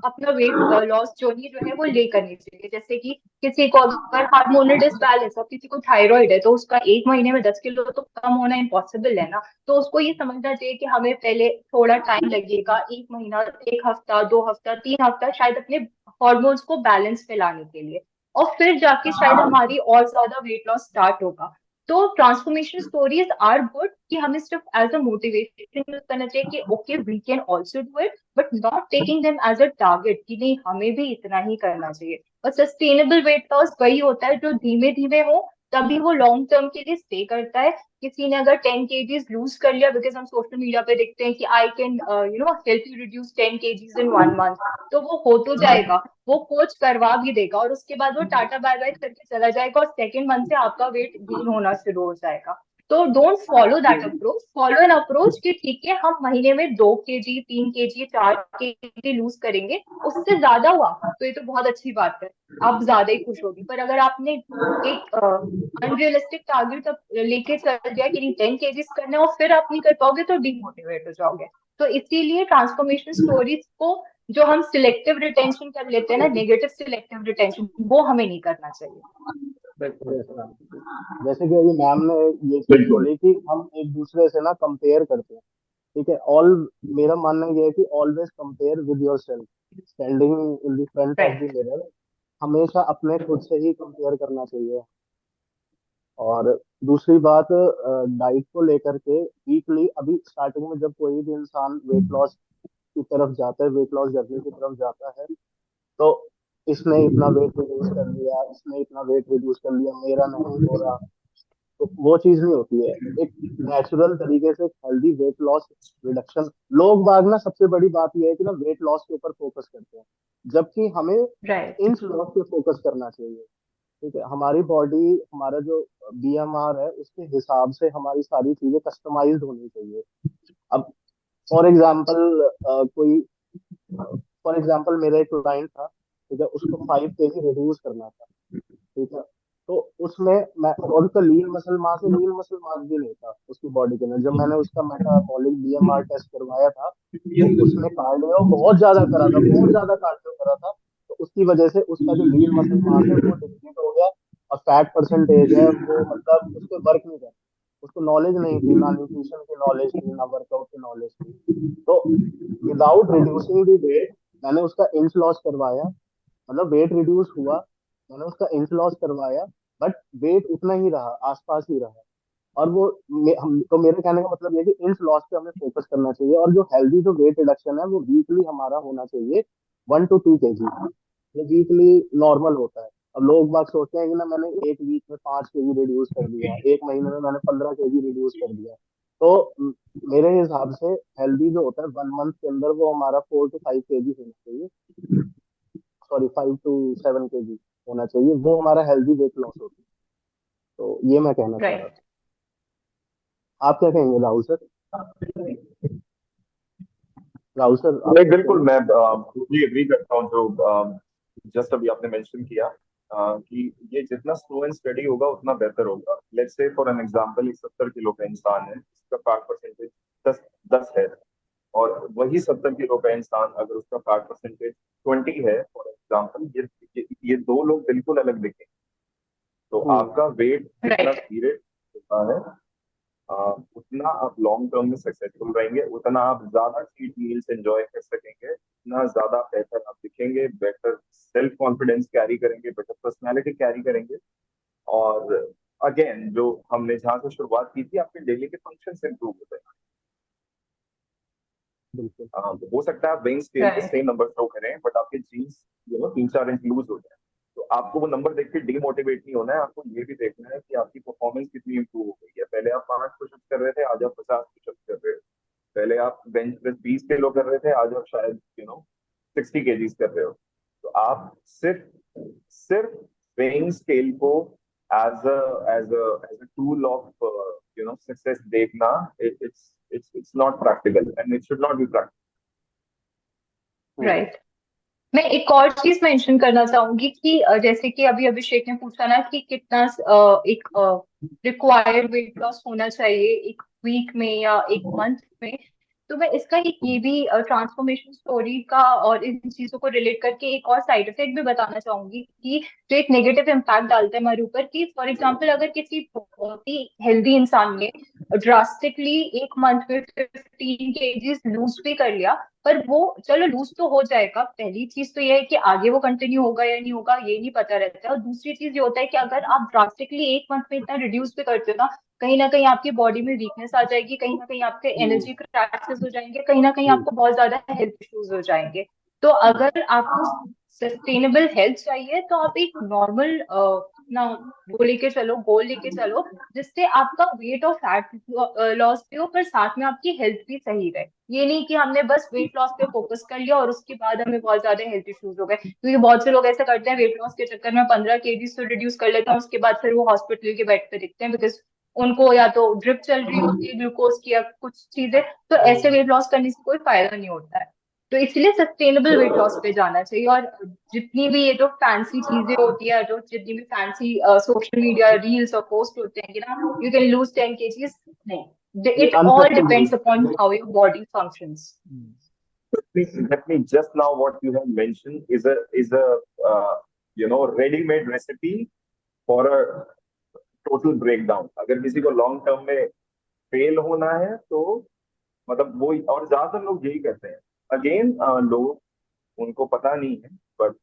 अपना वेट लॉस जर्नी जो है वो ले करनी चाहिए. जैसे कि किसी को अगर हार्मोनल डिसबैलेंस और किसी को थायराइड है तो उसका एक महीने में 10 किलो तो कम होना इम्पॉसिबल है ना. तो उसको ये समझना चाहिए कि हमें पहले थोड़ा टाइम लगेगा, 1 महीना, 1 हफ्ता, 2 हफ्ता, 3 हफ्ता शायद अपने हॉर्मोन्स को बैलेंस में लाने के लिए, और फिर जाके शायद हमारी और ज्यादा वेट लॉस स्टार्ट होगा. तो ट्रांसफॉर्मेशन स्टोरीज आर गुड कि हमें सिर्फ एज अ मोटिवेशन यूज करना चाहिए कि okay we can also do it, but not taking them as a target कि नहीं हमें भी इतना ही करना चाहिए। और सस्टेनेबल वेट लॉस वही होता है जो धीमे धीमे हो, तभी वो लॉन्ग टर्म के लिए स्टे करता है। किसी ने अगर 10 kgs लूज कर लिया, बिकॉज हम सोशल मीडिया पे देखते हैं कि I can help you reduce 10 kgs in 1 month, तो वो हो तो जाएगा, वो कोच करवा भी देगा और उसके बाद वो टाटा बाय बाय करके चला जाएगा और सेकेंड मंथ से आपका वेट गेन होना शुरू हो जाएगा। तो don't follow that approach, follow an approach कि ठीक है हम महीने में 2 kg 3 kg 4 kg लूज करेंगे, उससे ज्यादा हुआ तो ये तो बहुत अच्छी बात है, आप ज्यादा ही खुश होगी। पर अगर आपने एक अनरियलिस्टिक टारगेट लेके चल दिया कि नहीं 10 kgs करना है और फिर आप नहीं कर पाओगे तो डिमोटिवेट हो जाओगे। तो इसीलिए ट्रांसफॉर्मेशन स्टोरीज को जो हम सिलेक्टिव रिटेंशन कर लेते हैं ना, नेगेटिव सिलेक्टिव रिटेंशन, वो हमें नहीं करना चाहिए। Yes, ma'am. जैसे कि अभी मैम ने ये चीज बिल्कुल। बोली कि हम एक दूसरे से ना कंपेयर करते हैं, ठीक है। ऑल मेरा मानना ये है कि always compare with your self, standing in the front of the right. Mirror, हमेशा अपने खुद से ही कंपेयर करना चाहिए। और दूसरी बात, डाइट को लेकर के वीकली, अभी स्टार्टिंग में जब कोई भी इंसान वेट लॉस की तरफ जाता है, वेट लॉस जर्नी की तरफ जाता है, तो इसने इतना वेट रिड्यूस कर लिया, इसने इतना वेट रिड्यूस कर लिया, मेरा नहीं हो रहा, तो वो चीज नहीं होती है। एक नेचुरल तरीके से हेल्दी वेट लॉस रिडक्शन, लोग बाग ना सबसे बड़ी बात यह है कि ना वेट लॉस के ऊपर फोकस करते हैं, जबकि हमें राइट। इंच लॉस पे फोकस करना चाहिए, ठीक है। हमारी बॉडी, हमारा जो बीएमआर है उसके हिसाब से हमारी सारी चीजें कस्टमाइज्ड होनी चाहिए। अब फॉर एग्जांपल कोई फॉर एग्जांपल मेरा एक क्लाइंट था, ठीक है, उसको 5 kg रिड्यूस करना था, ठीक है। तो उसमें मैं, और उसका लीन मसल मास भी नहीं था उसकी बॉडी के अंदर। जब मैंने उसका मेटाबॉलिक बीएमआर टेस्ट करवाया था, तो उसने कार्डियो बहुत ज्यादा करा था, बहुत ज्यादा कार्डियो करा था, तो उसकी वजह से उसका जो लीन मसल मास है वो डिप्लीट हो गया, और फैट परसेंटेज है वो, मतलब उस पर वर्क नहीं कर, उसको नॉलेज नहीं थी, ना न्यूट्रिशन की नॉलेज थी, ना वर्कआउट की नॉलेज थी। तो विदाउट रिड्यूसिंग द वेट, मैंने उसका इंच लॉस करवाया, मतलब वेट रिड्यूस हुआ, मैंने उसका इंच लॉस करवाया, बट वेट उतना ही रहा, आसपास ही रहा। और वो तो मेरे कहने का मतलब ये है कि इंच लॉस पे हमें फोकस करना चाहिए, और जो हेल्दी जो वेट रिडक्शन है वो वीकली हमारा होना चाहिए 1 to 2 kg, ये वीकली नॉर्मल होता है। अब लोग बाग सोचते हैं कि ना मैंने एक वीक में 5 kg रिड्यूस कर दिया, एक महीने में मैंने 15 kg रिड्यूस कर दिया, तो मेरे हिसाब से हेल्दी जो होता है 1 मंथ के अंदर वो हमारा 4 to 5 kg होना चाहिए, सॉरी 5 to 7 kg होना चाहिए, वो हमारा हेल्दी वेट लॉस होता है। तो ये मैं कहना चाह रहा राइट। था। आप क्या कहेंगे राहुल सर? राहुल सर आप नहीं, कुछ बिल्कुल, कहेंगे? मैं टोटली एग्री करता हूँ जो जस्ट अभी आपने मेंशन किया, कि ये जितना स्लो एंड स्टडी होगा उतना बेहतर होगा। Let's say for an example, एक 70 किलो का इंसान है जिसका फैट परसेंटेज 10 है, और वही 70 किलो का इंसान अगर उसका फैट परसेंटेज 20 है फॉर एग्जाम्पल, ये दो लोग बिल्कुल अलग दिखेंगे। तो हम्म। आपका वेट जितना राइट। धीरे होता है, उतना आप लॉन्ग टर्म में सक्सेसफुल रहेंगे, उतना आप ज्यादा चीट मील्स एंजॉय कर सकेंगे, उतना ज्यादा बेहतर आप दिखेंगे, बेटर सेल्फ कॉन्फिडेंस कैरी करेंगे, बेटर पर्सनैलिटी कैरी करेंगे। और अगेन, जो हमने जहां से शुरुआत की थी, आपके डेली के फंक्शन इंप्रूव होते हैं। बिल्कुल। हो सकता है आप वेइंग स्केल पे राइट। सेम नंबर थ्रो करें, बट आपके जीन्स 3-4 इंच लूज हो जाए, तो आपको वो नंबर देख के डीमोटिवेट नहीं होना है, आपको ये भी देखना है कि आपकी परफॉर्मेंस कितनी इंप्रूव हो गई है। पहले आप 5 पुशअप्स कर रहे थे, आज आप 50 पुशअप्स कर रहे हो। पहले आप बेंच प्रेस 20 किलो कर रहे थे, आज आप शायद 60 केजीज कर रहे हो। तो आप सिर्फ सिर्फ वेइंग स्केल को as a as a tool of success देखना, it's not practical and it should not be practical. Hmm. Right. मैं एक और चीज मेंशन करना चाहूंगी कि जैसे कि अभी अभिषेक ने पूछा ना कि कितना एक रिक्वायर्ड वेट लॉस होना चाहिए एक वीक में या एक मंथ में। तो मैं इसका एक ये भी ट्रांसफॉर्मेशन स्टोरी का और इन चीजों को रिलेट करके एक और साइड इफेक्ट भी बताना चाहूंगी कि जो एक नेगेटिव इम्पैक्ट डालता है हमारे ऊपर, कि फॉर एग्जाम्पल अगर किसी बहुत ही हेल्दी इंसान ने ड्रास्टिकली एक मंथ में 15 kgs लूज भी कर लिया, पर वो चलो लूज तो हो जाएगा। पहली चीज तो ये है कि आगे वो कंटिन्यू होगा या नहीं होगा ये नहीं पता रहता है, और दूसरी चीज ये होता है कि अगर आप ड्रास्टिकली एक मंथ में इतना रिड्यूस भी करते हो ना कहीं आपकी बॉडी में वीकनेस आ जाएगी, कहीं ना कहीं आपके एनर्जी क्रैशेस हो जाएंगे, कहीं ना कहीं आपको बहुत ज्यादा हेल्थ इश्यूज हो जाएंगे। तो अगर आपको सस्टेनेबल हेल्थ चाहिए तो आप एक नॉर्मल ना वो लेके चलो, गोल लेके चलो, जिससे आपका वेट और फैट लॉस भी हो पर साथ में आपकी हेल्थ भी सही रहे। ये नहीं कि हमने बस वेट लॉस पे फोकस कर लिया और उसके बाद हमें बहुत ज्यादा हेल्थ इश्यूज हो गए, क्योंकि बहुत से लोग ऐसा करते हैं वेट लॉस के चक्कर में 15 kg तो रिड्यूस कर लेते हैं, उसके बाद फिर वो हॉस्पिटल के बेड पे दिखते हैं, बिकॉज उनको या तो ड्रिप चल रही होती है ग्लूकोज की या कुछ चीजें। तो ऐसे वेट लॉस करने से कोई फायदा नहीं होता है। तो इसलिए सस्टेनेबल वेट लॉस पे जाना चाहिए। और जितनी भी ये जो फैंसी चीजें होती है, जो जितनी भी फैंसी सोशल मीडिया रील्स और पोस्ट होते हैं कि ना यू कैन लूज 10 kgs, नहीं, ये it all unsustainable. Depends upon how your body functions. Let me just now what you have mentioned is a ready-made recipe for a total breakdown. अगर किसी को लॉन्ग टर्म में fail होना है तो मतलब वो, और ज्यादातर लोग यही करते हैं। अगेन लोग उनको पता नहीं है, but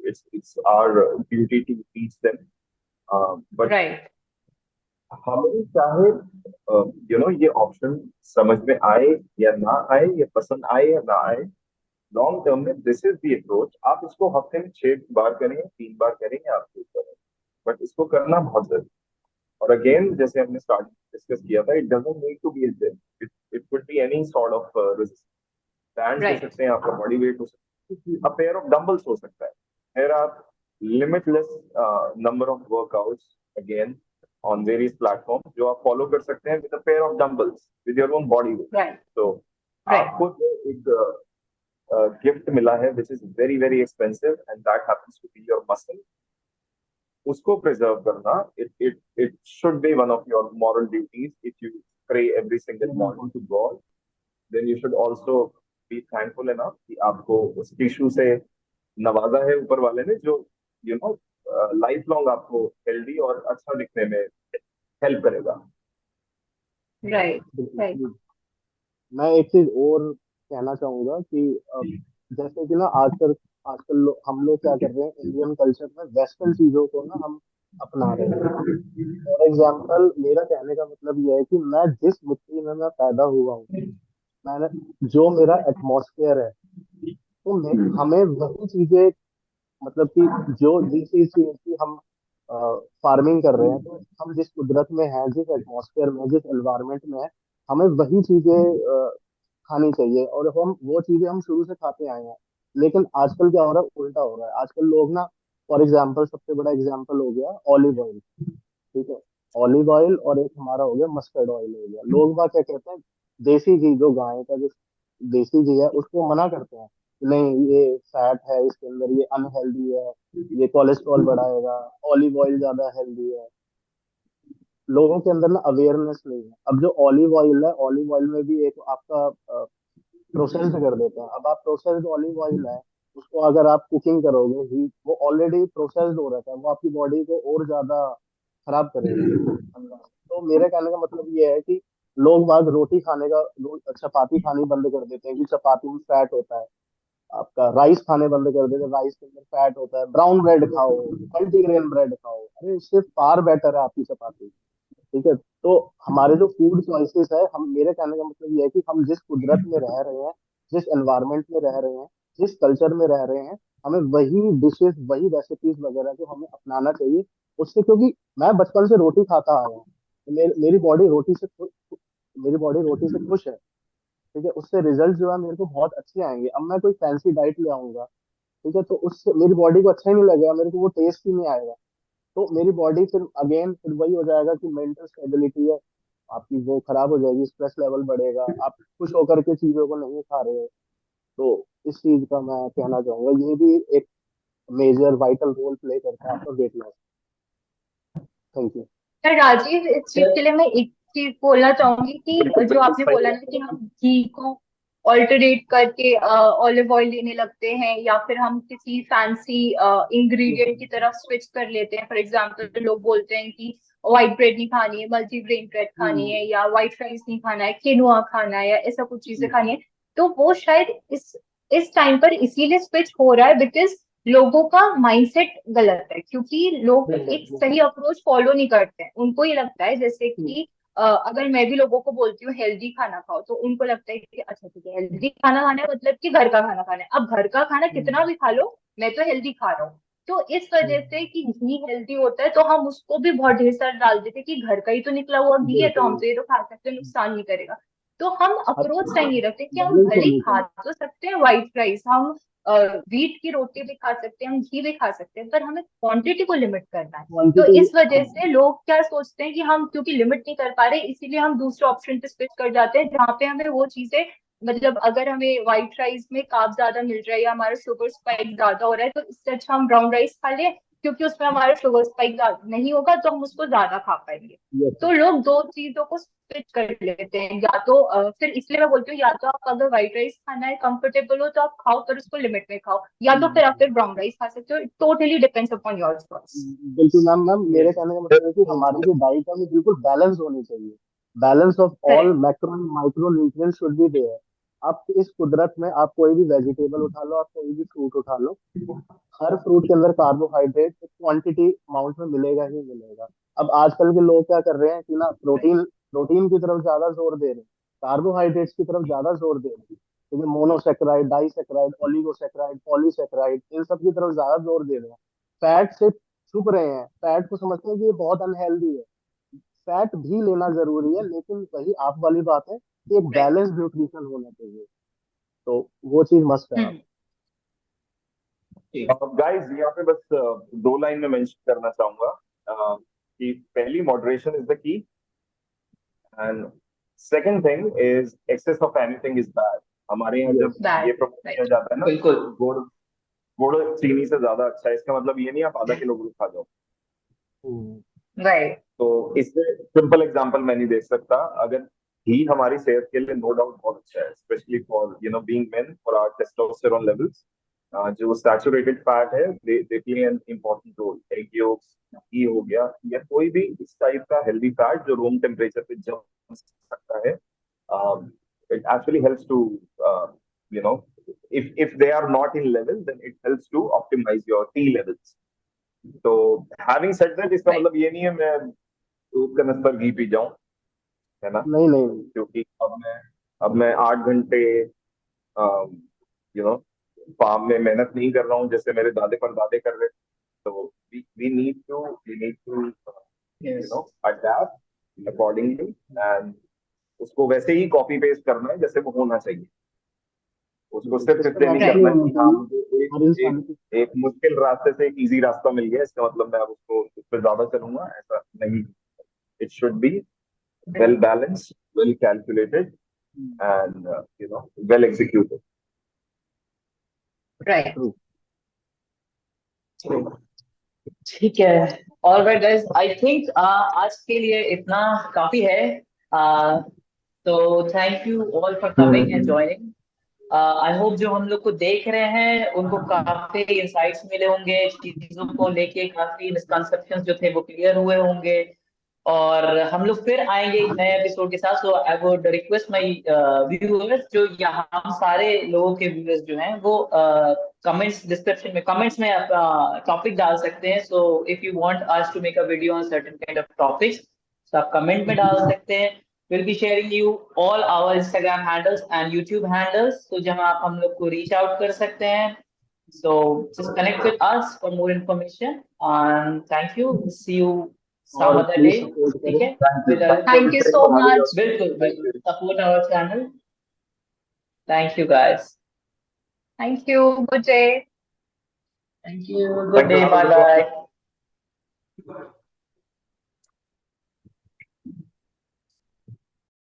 it's our duty to teach them. But right. हमें चाहे ये ऑप्शन समझ में आए या ना आए, ये पसंद आए या ना आए, लॉन्ग टर्म में दिस इज द अप्रोच। आप इसको हफ्ते में 6 बार करें, 3 बार करें, आपके ऊपर है, बट इसको करना बहुत जरूरी। और अगेन जैसे हमने स्टार्ट डिस्कस किया था, it doesn't need to be gym, it could be any sort of resistance. Bands हो राइट। सकते हैं, आपका बॉडी वेट हो सकता है, अ पेयर ऑफ डंबल्स हो सकता है। There are limitless number of workouts again on various platform जो आप फॉलो कर सकते हैं with a pair of dumbbells with your own body weight. Right. तो राइट। आपको जो एक गिफ्ट मिला है which is very very expensive and that happens to be your muscle, उसको प्रिजर्व करना, it it should be one of your moral duties. If you pray every single morning to God, then you should also be thankful enough कि आपको उस tissue से नवाजा है ऊपर वाले ने, जो लाइफ लॉन्ग आपको हेल्दी और अच्छा दिखने में हेल्प करेगा। राइट। राइट। बिल्कुल। मैं एक चीज और कहना चाहूंगा कि जैसे कि ना आजकल आजकल हम लोग क्या कर रहे हैं, इंडियन कल्चर में वेस्टर्न चीजों को ना हम अपना रहे हैं। फॉर एग्जाम्पल, मेरा कहने का मतलब ये है कि मैं जिस मिट्टी में मैं पैदा हुआ हूँ, मैंने जो मेरा एटमॉस्फेयर है, तो हमें वही चीजें, मतलब कि जो जिस चीज की हम फार्मिंग कर रहे हैं, तो हम जिस कुदरत में हैं, जिस एटमॉस्फेयर में, जिस एनवायरनमेंट में है, हमें वही चीजें खानी चाहिए, और हम वो चीजें हम शुरू से खाते आए हैं। लेकिन आजकल क्या हो रहा है, उल्टा हो रहा है। आजकल लोग ना, फॉर एग्जाम्पल, सबसे बड़ा एग्जाम्पल हो गया ऑलिव ऑयल। ठीक है, ऑलिव ऑयल, और एक हमारा हो गया मस्टर्ड ऑयल हो गया। लोग बात क्या कहते हैं, देसी घी, जो गाय का जो देसी घी है, उसको मना करते हैं कि नहीं, ये फैट है इसके अंदर, ये अनहेल्दी है, ये कोलेस्ट्रॉल बढ़ाएगा। ऑलिव ऑयल ज्यादा हेल्दी है। लोगों के अंदर ना अवेयरनेस नहीं है। अब जो ऑलिव ऑयल है, ऑलिव ऑयल में भी एक आपका प्रोसेस्ड कर देते हैं। अब आप प्रोसेस्ड ऑलिव ऑयल है, उसको अगर आप कुकिंग करोगे ही, वो ऑलरेडी प्रोसेस्ड हो रहता है, वो आपकी बॉडी को और ज्यादा खराब करेगा अंदर से। तो मेरे कहने का मतलब ये है कि लोग बाग रोटी खाने का, चपाती खानी बंद कर देते हैं कि चपाती में फैट होता है। आपका राइस खाने बंद कर देते हैं, राइस के अंदर फैट होता है। ब्राउन ब्रेड खाओ, मल्टीग्रेन ब्रेड खाओ, अरे उससे फार बेटर है आपकी चपाती। ठीक है, तो हमारे जो फूड चॉइसेस है, हम, मेरे कहने का मतलब ये है कि हम जिस कुदरत में रह रहे हैं, जिस एनवायरनमेंट में रह रहे हैं, जिस कल्चर में रह रहे हैं, हमें वही डिशेस, वही रेसिपीज वगैरह को हमें अपनाना चाहिए। उससे, क्योंकि मैं बचपन से रोटी खाता आया हूँ, तो मेरी बॉडी रोटी से मेरी बॉडी रोटी से खुश है। ठीक है, उससे रिजल्ट जो है मेरे को बहुत अच्छे आएंगे। अब मैं कोई फैंसी डाइट ले आऊंगा, ठीक है, तो उससे मेरी बॉडी को अच्छा ही नहीं लगेगा, मेरे को वो टेस्ट ही नहीं आएगा। तो मेरी बॉडी फिर अगेन फिर वही हो जाएगा कि मेंटल स्टेबिलिटी है आपकी, वो खराब हो जाएगी, स्ट्रेस लेवल बढ़ेगा, आप खुश होकर के चीजों को नहीं खा रहे हो। तो इस चीज का मैं कहना चाहूंगा, ये भी एक मेजर वाइटल रोल प्ले करता है आपका वेट लॉस। Thank you. पर राजीव, इस चीज के लिए मैं एक चीज बोलना चाहूंगी कि बिल्कुल जो बिल्कुल आपने सही बोला है। ना कि हम घी को ऑल्टरनेट करके ऑलिव ऑयल लेने लगते हैं, या फिर हम किसी फैंसी इंग्रेडिएंट की तरफ स्विच कर लेते हैं। फॉर एग्जांपल लोग बोलते हैं कि व्हाइट ब्रेड नहीं खानी है, मल्टीग्रेन ब्रेड खानी है, या व्हाइट राइस नहीं खाना है, किनुआ खाना है, या ऐसा कुछ चीजें खानी है। तो वो शायद इस टाइम पर इसीलिए स्विच हो रहा है बिकॉज लोगों का माइंडसेट गलत है, क्योंकि लोग एक सही अप्रोच फॉलो नहीं करते हैं। उनको ये लगता है जैसे कि अगर मैं भी लोगों को बोलती हूँ हेल्दी खाना खाओ, तो उनको लगता है कि अच्छा ठीक है, हेल्दी खाना खाना है मतलब कि घर का खाना खाना है। अब घर का खाना कितना भी खा लो, मैं तो हेल्दी खा रहा हूँ। तो इस वजह से कि घी हेल्दी होता है, तो हम उसको भी बहुत ढेर सारा डाल देते हैं कि घर का ही तो निकला हुआ घी है, तो हम तो ये तो खा सकते हैं, नुकसान नहीं करेगा। तो हम अप्रोच सही नहीं रखते कि हम बैलेंस भले ही होनी खा चाहिए। तो सकते हैं व्हाइट राइस, हम व्हीट की रोटी भी खा सकते हैं, हम घी भी खा सकते हैं, पर हमें क्वांटिटी को लिमिट करना है। तो क्वांटिटी, इस वजह से लोग क्या सोचते हैं कि हम क्योंकि लिमिट नहीं कर पा रहे, इसीलिए हम दूसरे ऑप्शन पे स्विच कर जाते हैं, जहाँ पे हमें वो चीजें, मतलब अगर हमें व्हाइट राइस में कार्ब ज्यादा मिल रहा है या हमारा शुगर स्पाइक ज्यादा हो रहा है, तो इससे अच्छा हम ब्राउन राइस खा लें, क्योंकि उसमें हमारा शुगर स्पाइक नहीं होगा, तो हम उसको ज्यादा खा पाएंगे। तो लोग दो चीजों को स्विच कर लेते हैं, या तो फिर इसलिए मैं बोलती हूँ, या तो आप अगर व्हाइट राइस खाना है, कंफर्टेबल हो, तो आप खाओ, पर उसको लिमिट में खाओ, या तो फिर आप फिर ब्राउन राइस खा सकते हो। It totally depends upon your choice. बिल्कुल मैम। मैम मेरे कहने का मतलब है कि हमारी जो डाइट है वो बिल्कुल बैलेंस होनी चाहिए। Balance of all correct. Macro micro nutrients should be there. आप इस कुदरत में आप कोई भी वेजिटेबल उठा लो, आप कोई भी फ्रूट उठा लो, हर फ्रूट के अंदर कार्बोहाइड्रेट क्वांटिटी अमाउंट में मिलेगा ही मिलेगा। अब आजकल के लोग क्या कर रहे हैं कि ना प्रोटीन प्रोटीन की तरफ ज्यादा जोर दे रहे हैं, कार्बोहाइड्रेट्स की तरफ ज्यादा जोर दे रहे हैं, क्योंकि मोनोसेक्राइड, डाइसेक्राइड, ओलिगोसेक्राइड, पॉलीसेक्राइड, इन सब की तरफ ज्यादा जोर दे रहे हैं। फैट से छुप रहे हैं, फैट को समझते हैं कि ये बहुत अनहेल्दी है। फैट भी लेना जरूरी है, लेकिन वही आप वाली बात है कि एक बैलेंस न्यूट्रिशन होना चाहिए। तो वो चीज मस्ट है। गाइस यहाँ पे बस दो लाइन में मेंशन करना चाहूंगा कि पहली moderation is the key, and second thing is excess of anything is bad. हमारे यहाँ जब ये बैड। प्रमोट किया राइट। जाता है ना, बिल्कुल। गुड़ गुड़ चीनी से ज्यादा अच्छा है, इसका मतलब ये नहीं आप आधा किलो गुड़ खा जाओ। हम्म, राइट। तो इससे सिंपल एग्जांपल मैं नहीं दे सकता। अगर घी हमारी सेहत के लिए नो डाउट बहुत अच्छा है, specially for being men, for our testosterone levels. जो सैचुरेटेड फैट है they play an important role. Egg yolks, घी हो गया, या कोई भी इस टाइप का हेल्दी फैट जो रूम टेम्परेचर पे जम सकता है, it actually helps to you know if they are not in level, then it helps to optimize your T levels. तो हैविंग सेड दैट, इसका राइट। मतलब ये नहीं है मैं दूध का नस्तर घी पी जाऊं, है ना। नहीं नहीं नहीं। क्योंकि अब मैं 8 घंटे यू नो फार्म में मेहनत नहीं कर रहा हूँ जैसे मेरे दादे परदादे कर रहे थे। तो we need to Yes. Adapt accordingly, एंड उसको वैसे ही कॉपी पेस्ट करना है जैसे वो होना चाहिए। उसको सिर्फ इसलिए नहीं सिस्टमेटिकली करना राइट। है होना कि हाँ चाहिए मुझे एक हर इंसान एक की। एक मुश्किल रास्ते से एक इजी रास्ता मिल गया, इसका मतलब मैं अब उसको उस पर ज्यादा चलूंगा, ऐसा नहीं। It should B well balanced, well calculated, and well executed. Right. True. ठीक है। All right guys, I think आज के लिए इतना काफी है। तो thank you all for coming and joining. I hope जो हम लोग को देख रहे हैं उनको काफी इंसाइट्स मिले होंगे, चीजों को लेके काफी मिसकंसेप्शंस जो थे वो क्लियर हुए होंगे। और हम लोग फिर आएंगे एक नए एपिसोड के साथ। So I would request my viewers, जो यहाँ हम सारे लोगों के व्यूअर्स जो हैं वो कमेंट्स डिस्क्रिप्शन में कमेंट्स में टॉपिक डाल सकते हैं। So if you want us to make a video on certain kind of topics, तो आप कमेंट में डाल सकते हैं। Will be sharing you all our Instagram handles and YouTube handles, तो जहाँ आप हम लोग को रीच आउट कर सकते हैं। So just connect with us for more information. And thank you. See you some और other प्लीज day. सपोर्ट ठीक करो। है। Thank you. With Thank you, thank you Abhishek, so for having us. Much. बिल्कुल Thank बिल्कुल you. support our channel. Thank you guys. Thank you. Good day. Thank you. Good Thank you. day. Have a Bye good one. bye.